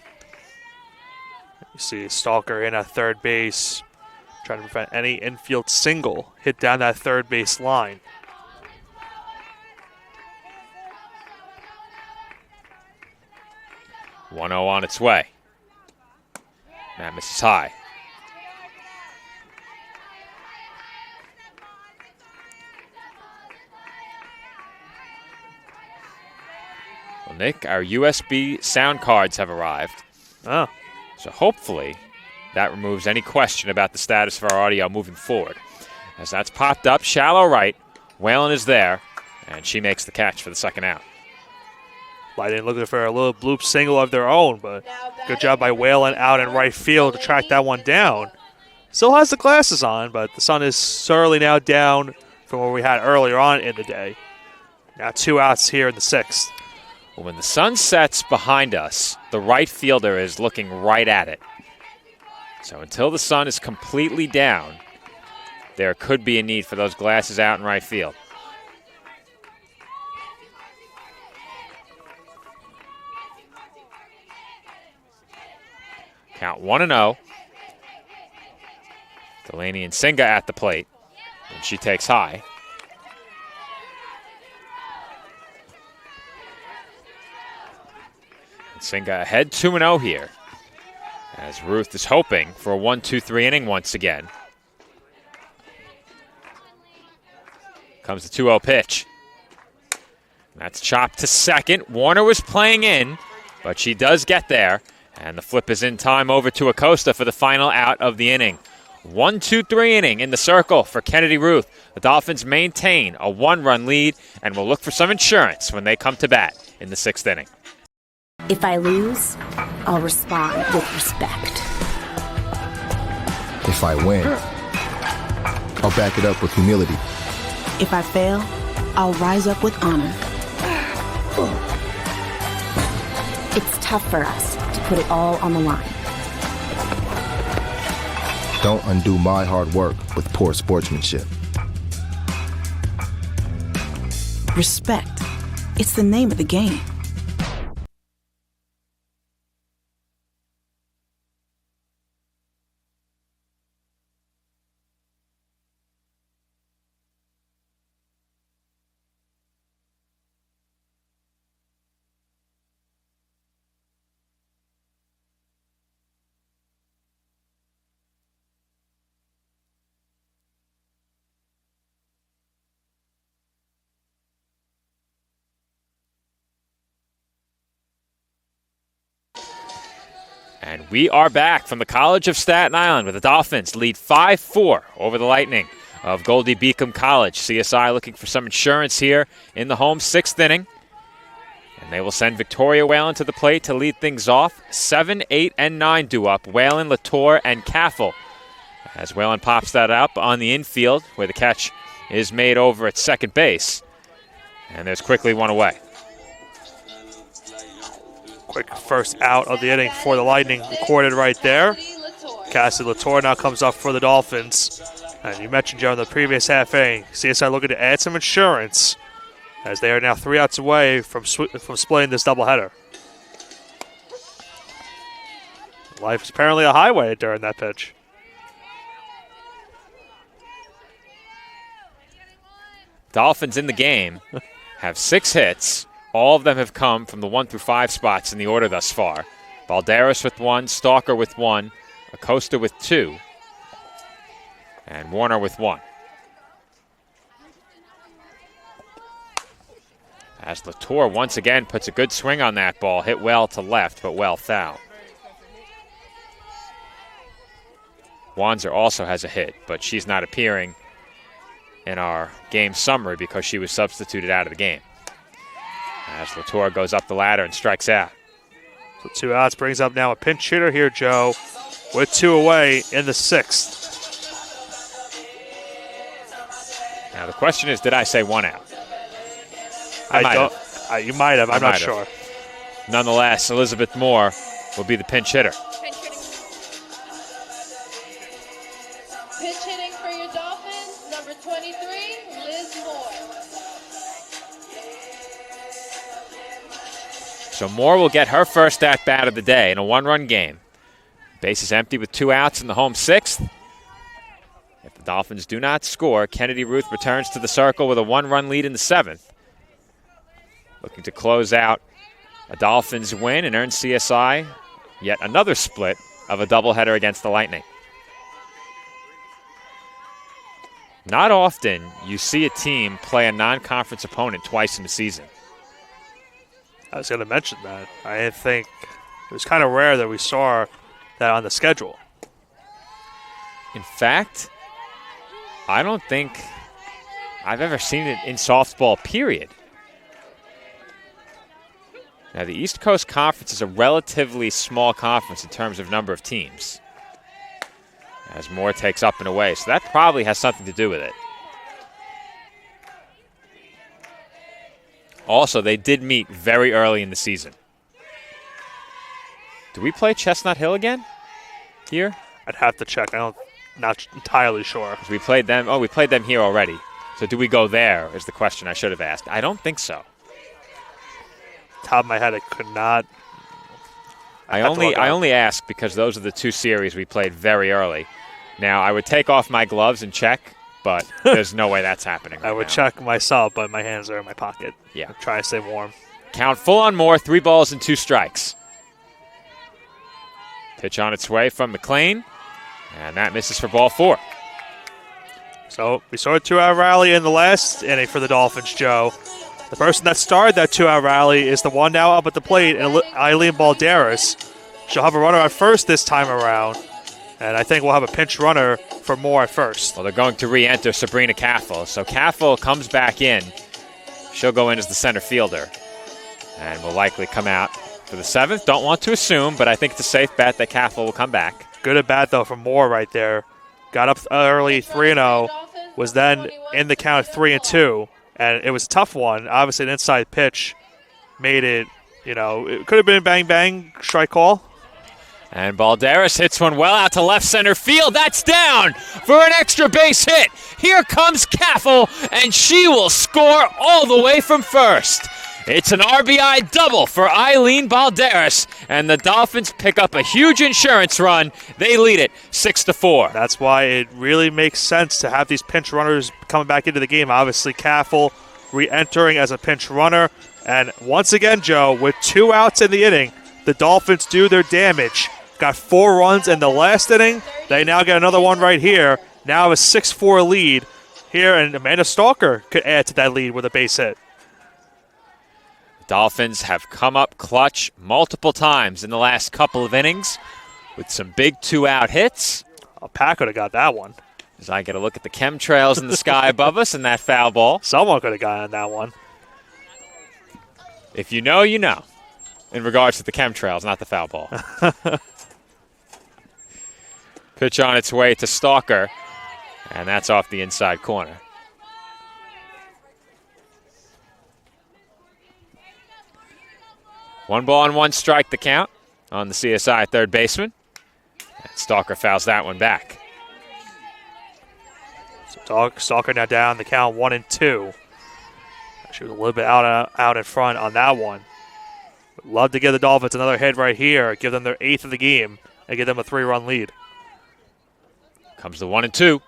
You see Stalker in at third base, trying to prevent any infield single hit down that third base line. .1-0 on its way. That misses high. Well, Nick, our USB sound cards have arrived. Oh. So hopefully that removes any question about the status of our audio moving forward. As that's popped up, shallow right, Whalen is there, and she makes the catch for the second out. Lightning looking for a little bloop single of their own, but good job by Whalen out in right field to track that one down. Still has the glasses on, but the sun is certainly now down from what we had earlier on in the day. Now 2 outs here in the 6th. Well, when the sun sets behind us, the right fielder is looking right at it. So until the sun is completely down, there could be a need for those glasses out in right field. Count 1-0. Delaney and Singa at the plate, and she takes high. And Singa ahead 2-0 here, as Ruth is hoping for a 1-2-3 inning once again. Comes the 2-0 pitch. That's chopped to second. Warner was playing in, but she does get there. And the flip is in time over to Acosta for the final out of the inning. 1-2-3 inning in the circle for Kennedy Ruth. The Dolphins maintain a 1-run lead and will look for some insurance when they come to bat in the 6th inning. If I lose, I'll respond with respect. If I win, I'll back it up with humility. If I fail, I'll rise up with honor. It's tough for us to put it all on the line. Don't undo my hard work with poor sportsmanship. Respect. It's the name of the game. And we are back from the College of Staten Island with the Dolphins lead 5-4 over the Lightning of Goldey-Beacom College. CSI looking for some insurance here in the home 6th inning. And And they will send Victoria Whalen to the plate to lead things off. 7, 8, and 9 due up. Whalen, Latour, and Caffel. As Whalen pops that up on the infield, where the catch is made over at second base. And there's quickly one away. Quick first out of the inning for the Lightning recorded right there. Cassidy Latour now comes up for the Dolphins. And you mentioned, Joe, in the previous half inning, CSI looking to add some insurance as they are now 3 outs away from splitting this doubleheader. Life is apparently a highway during that pitch. Dolphins in the game have 6 hits. All of them have come from the 1 through 5 spots in the order thus far. Balderas with 1, Stalker with 1, Acosta with 2, and Warner with 1. As Latour once again puts a good swing on that ball, hit well to left, but well foul. Wanzer also has a hit, but she's not appearing in our game summary because she was substituted out of the game. As Latour goes up the ladder and strikes out. So 2 outs brings up now a pinch hitter here, Joe, with 2 away in the 6th. Now the question is, did I say 1 out? You might have. I'm not sure. Nonetheless, Elizabeth Moore will be the pinch hitter. Pitch hitting for your Dolphins, number 23, Liz Moore. So Moore will get her first at-bat of the day in a 1-run game. Base is empty with 2 outs in the home 6th. If the Dolphins do not score, Kennedy Ruth returns to the circle with a 1-run lead in the 7th. Looking to close out a Dolphins win and earn CSI yet another split of a doubleheader against the Lightning. Not often you see a team play a non-conference opponent twice in the season. I was going to mention that. I think it was kind of rare that we saw that on the schedule. In fact, I don't think I've ever seen it in softball, period. Now, the East Coast Conference is a relatively small conference in terms of number of teams, as Moore takes up and away. So that probably has something to do with it. Also, they did meet very early in the season. Do we play Chestnut Hill again here? I'd have to check. I'm not entirely sure. We played them. Oh, we played them here already. So do we go there is the question I should have asked. I don't think so. Top of my head, I could not. I only ask because those are the 2 series we played very early. Now, I would take off my gloves and check, but there's no way that's happening right I would now. check myself, but my hands are in my pocket. Yeah. I'm trying to stay warm. Count full on Moore, 3 balls and 2 strikes. Pitch on its way from McLean, and that misses for ball 4. So we saw a 2-out rally in the last inning for the Dolphins, Joe. The person that started that 2-out rally is the one now up at the plate, Eileen Balderas. She'll have a runner at first this time around, and I think we'll have a pinch runner for Moore at first. Well, they're going to re-enter Sabrina Caffel. So Caffel comes back in. She'll go in as the center fielder and will likely come out for the 7th. Don't want to assume, but I think it's a safe bet that Caffel will come back. Good at bat, though, from Moore right there. Got up early, 3-0, was then in the count of 3-2. And it was a tough one. Obviously, an inside pitch made it, it could have been a bang-bang strike call. And Balderas hits one well out to left center field. That's down for an extra base hit. Here comes Caffel, and she will score all the way from first. It's an RBI double for Eileen Balderas, and the Dolphins pick up a huge insurance run. They lead it 6-4. That's why it really makes sense to have these pinch runners coming back into the game. Obviously, Caffel re-entering as a pinch runner. And once again, Joe, with 2 outs in the inning, the Dolphins do their damage. Got 4 runs in the last inning. They now get another one right here. Now have a 6-4 lead here, and Amanda Stalker could add to that lead with a base hit. Dolphins have come up clutch multiple times in the last couple of innings with some big 2-out hits. Pat could have got that one. As I get a look at the chemtrails in the sky above us and that foul ball. Someone could have gotten that one. If you know, you know, in regards to the chemtrails, not the foul ball. Pitch on its way to Stalker, and that's off the inside corner. One ball and one strike the count on the CSI third baseman. And Stalker fouls that one back. So Stalker now down the count 1-2. She was a little bit out in front on that one. Would love to give the Dolphins another hit right here, give them their 8th of the game, and give them a 3-run lead. Comes the 1-2.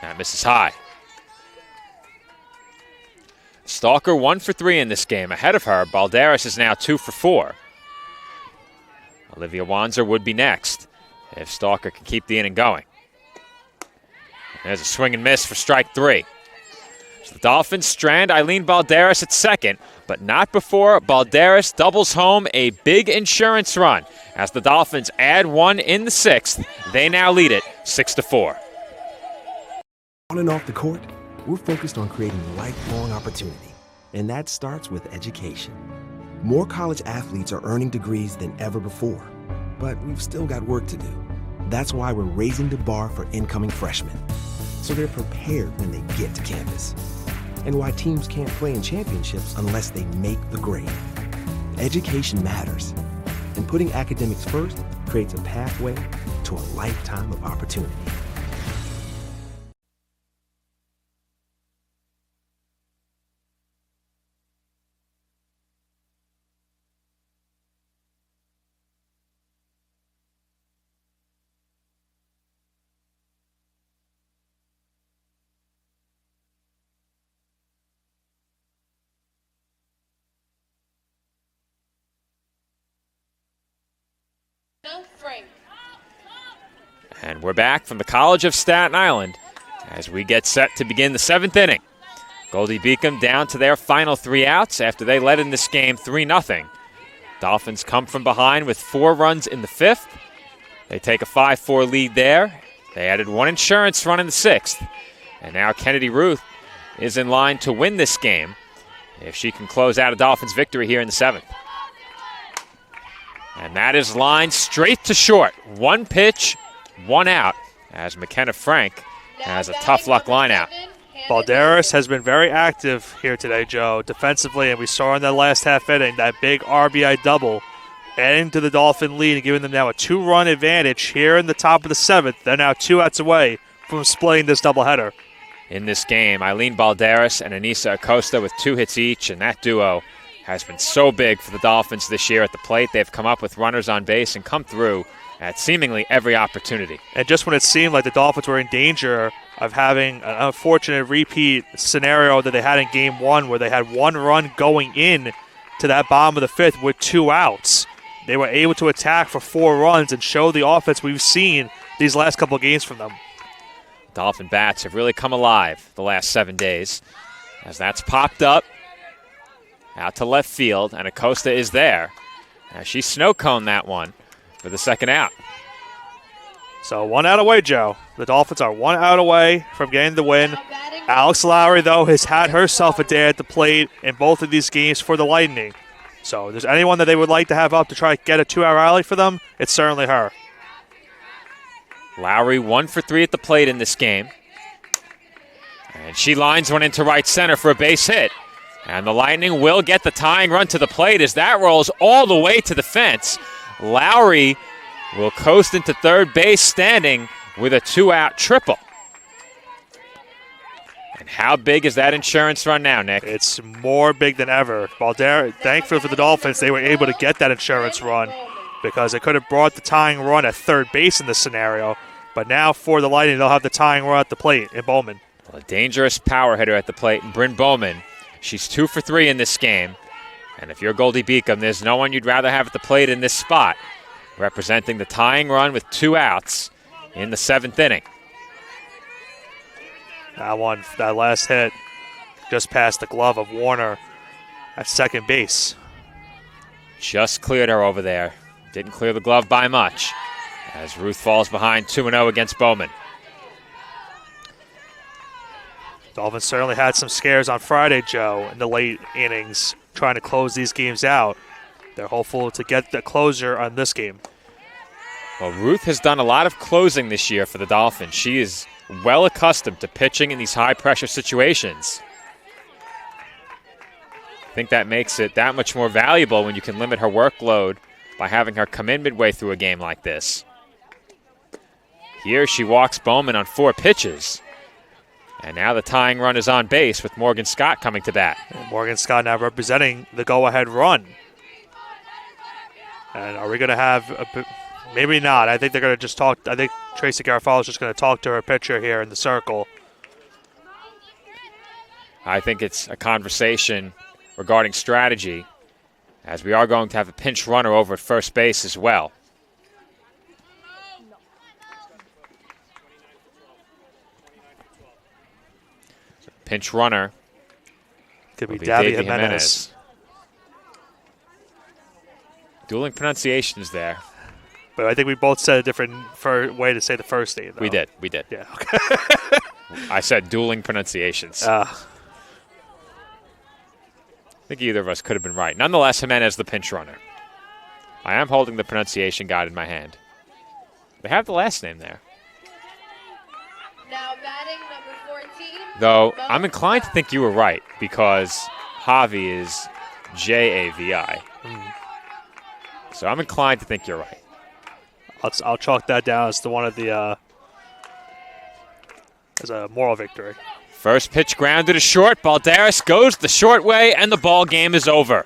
That misses high. Stalker 1 for 3 in this game. Ahead of her, Balderas is now 2 for 4. Olivia Wanzer would be next if Stalker can keep the inning going. There's a swing and miss for strike 3. So the Dolphins strand Eileen Balderas at second, but not before Balderas doubles home a big insurance run. As the Dolphins add 1 in the 6th, they now lead it 6-4. On and off the court, we're focused on creating lifelong opportunity, and that starts with education. More college athletes are earning degrees than ever before, but we've still got work to do. That's why we're raising the bar for incoming freshmen, so they're prepared when they get to campus. And why teams can't play in championships unless they make the grade. Education matters, and putting academics first creates a pathway to a lifetime of opportunity. Frank. And we're back from the College of Staten Island as we get set to begin the 7th inning. Goldey-Beacom down to their final 3 outs after they led in this game 3-0. Dolphins come from behind with 4 runs in the 5th. They take a 5-4 lead there. They added 1 insurance run in the 6th. And now Kennedy Ruth is in line to win this game if she can close out a Dolphins victory here in the 7th. And that is lined straight to short. 1 pitch, 1 out, as McKenna Frank has a tough luck line out. Balderas has been very active here today, Joe, defensively, and we saw in that last half inning that big RBI double, adding to the Dolphin lead and giving them now a 2-run advantage here in the top of the 7th. They're now 2 outs away from splitting this doubleheader. In this game, Eileen Balderas and Anissa Acosta with 2 hits each, and that duo has been so big for the Dolphins this year at the plate. They've come up with runners on base and come through at seemingly every opportunity. And just when it seemed like the Dolphins were in danger of having an unfortunate repeat scenario that they had in Game 1 where they had 1 run going in to that bottom of the 5th with 2 outs, they were able to attack for 4 runs and show the offense we've seen these last couple of games from them. Dolphin bats have really come alive the last 7 days as that's popped up out to left field, and Acosta is there. She snow-coned that one for the 2nd out. So 1 out away, Joe. The Dolphins are 1 out away from getting the win. Alex Lowry, though, has had herself a day at the plate in both of these games for the Lightning. So if there's anyone that they would like to have up to try to get a 2-out rally for them, it's certainly her. Lowry 1 for 3 at the plate in this game. And she lines one into right center for a base hit. And the Lightning will get the tying run to the plate as that rolls all the way to the fence. Lowry will coast into third base standing with a 2-out triple. And how big is that insurance run now, Nick? It's more big than ever. Thankfully for the Dolphins, they were able to get that insurance run because they could have brought the tying run at third base in this scenario. But now for the Lightning, they'll have the tying run at the plate in Bowman. Well, a dangerous power hitter at the plate in Bryn Bowman. She's 2 for 3 in this game. And if you're Goldey-Beacom, there's no one you'd rather have at the plate in this spot, representing the tying run with 2 outs in the 7th inning. That last hit just past the glove of Warner at second base. Just cleared her over there. Didn't clear the glove by much as Ruth falls behind 2-0 against Bowman. Dolphins certainly had some scares on Friday, Joe, in the late innings. trying to close these games out. They're hopeful to get the closure on this game. Well, Ruth has done a lot of closing this year for the Dolphins. She is well accustomed to pitching in these high-pressure situations. I think that makes it that much more valuable when you can limit her workload by having her come in midway through a game like this. Here she walks Bowman on 4 pitches. And now the tying run is on base with Morgan Scott coming to bat. Morgan Scott now representing the go-ahead run. And are we going to have maybe not. I think they're going to just talk. I think Tracy Garofalo is just going to talk to her pitcher here in the circle. I think it's a conversation regarding strategy, as we are going to have a pinch runner over at first base as well. So pinch runner could be Davy Jimenez. Dueling pronunciations there. But I think we both said a different way to say the first name, though. We did. Yeah, okay. I said dueling pronunciations. I think either of us could have been right. Nonetheless, Jimenez the pinch runner. I am holding the pronunciation guide in my hand. They have the last name there. Now batting number 14. Though, I'm inclined to think you were right, because Javi is Javi. So I'm inclined to think you're right. I'll chalk that down as one of the as a moral victory. First pitch grounded to short. Balderas goes the short way, and the ball game is over.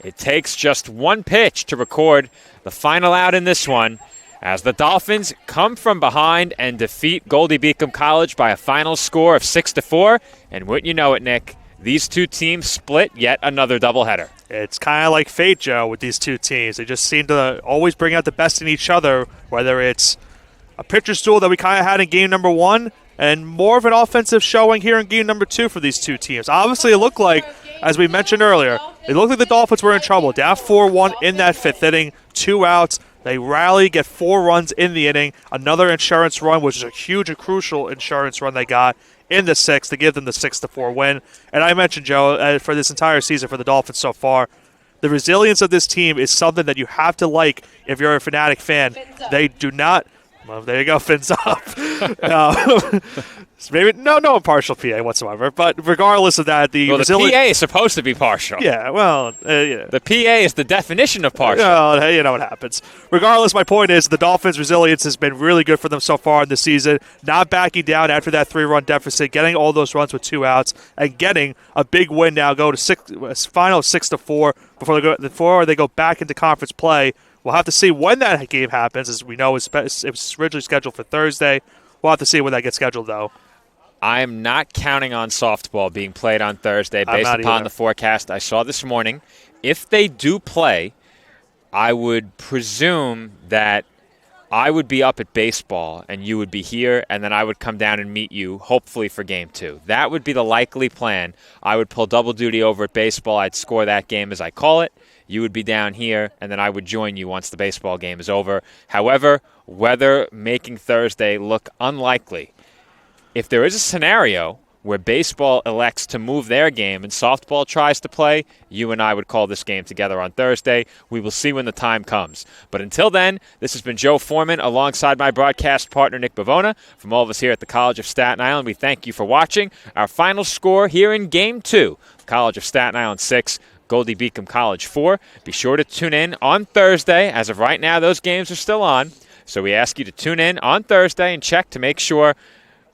It takes just one pitch to record the final out in this one, as the Dolphins come from behind and defeat Goldey-Beacom College by a final score of 6-4. And wouldn't you know it, Nick, these two teams split yet another doubleheader. It's kind of like fate, Joe, with these two teams. They just seem to always bring out the best in each other, whether it's a pitcher's duel that we kind of had in game number 1 and more of an offensive showing here in game number 2 for these two teams. Obviously, it looked like, as we mentioned earlier, it looked like the Dolphins were in trouble. Down 4-1 in that 5th inning, 2 outs. They rally, get 4 runs in the inning. Another insurance run, which is a huge and crucial insurance run they got in the 6th to give them the 6-4 win. And I mentioned, Joe, for this entire season for the Dolphins so far, the resilience of this team is something that you have to like if you're a Fanatic fan. They do not. Well, there you go, fins up. Maybe no impartial PA whatsoever. But regardless of that, the PA is supposed to be partial. Yeah, well, yeah. The PA is the definition of partial. Well, you know what happens. Regardless, my point is the Dolphins' resilience has been really good for them so far in the season. Not backing down after that 3-run deficit, getting all those runs with 2 outs, and getting a big win now. Go to final 6-4 before they go back into conference play. We'll have to see when that game happens. As we know, it was originally scheduled for Thursday. We'll have to see when that gets scheduled, though. I am not counting on softball being played on Thursday based upon the forecast I saw this morning. If they do play, I would presume that I would be up at baseball and you would be here, and then I would come down and meet you, hopefully for Game 2. That would be the likely plan. I would pull double duty over at baseball. I'd score that game as I call it. You would be down here, and then I would join you once the baseball game is over. However, weather making Thursday look unlikely. If there is a scenario where baseball elects to move their game and softball tries to play, you and I would call this game together on Thursday. We will see when the time comes. But until then, this has been Joe Foreman alongside my broadcast partner, Nick Bavona. From all of us here at the College of Staten Island, we thank you for watching. Our final score here in Game 2, College of Staten Island 6, Goldey-Beacom College 4. Be sure to tune in on Thursday. As of right now, those games are still on. So we ask you to tune in on Thursday and check to make sure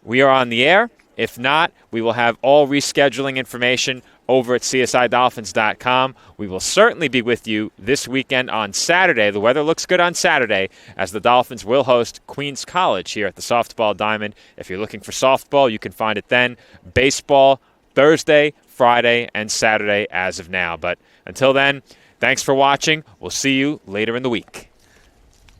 we are on the air. If not, we will have all rescheduling information over at csidolphins.com. We will certainly be with you this weekend on Saturday. The weather looks good on Saturday, as the Dolphins will host Queens College here at the Softball Diamond. If you're looking for softball, you can find it then. Baseball, Thursday, Friday, and Saturday as of now. But until then, thanks for watching. We'll see you later in the week.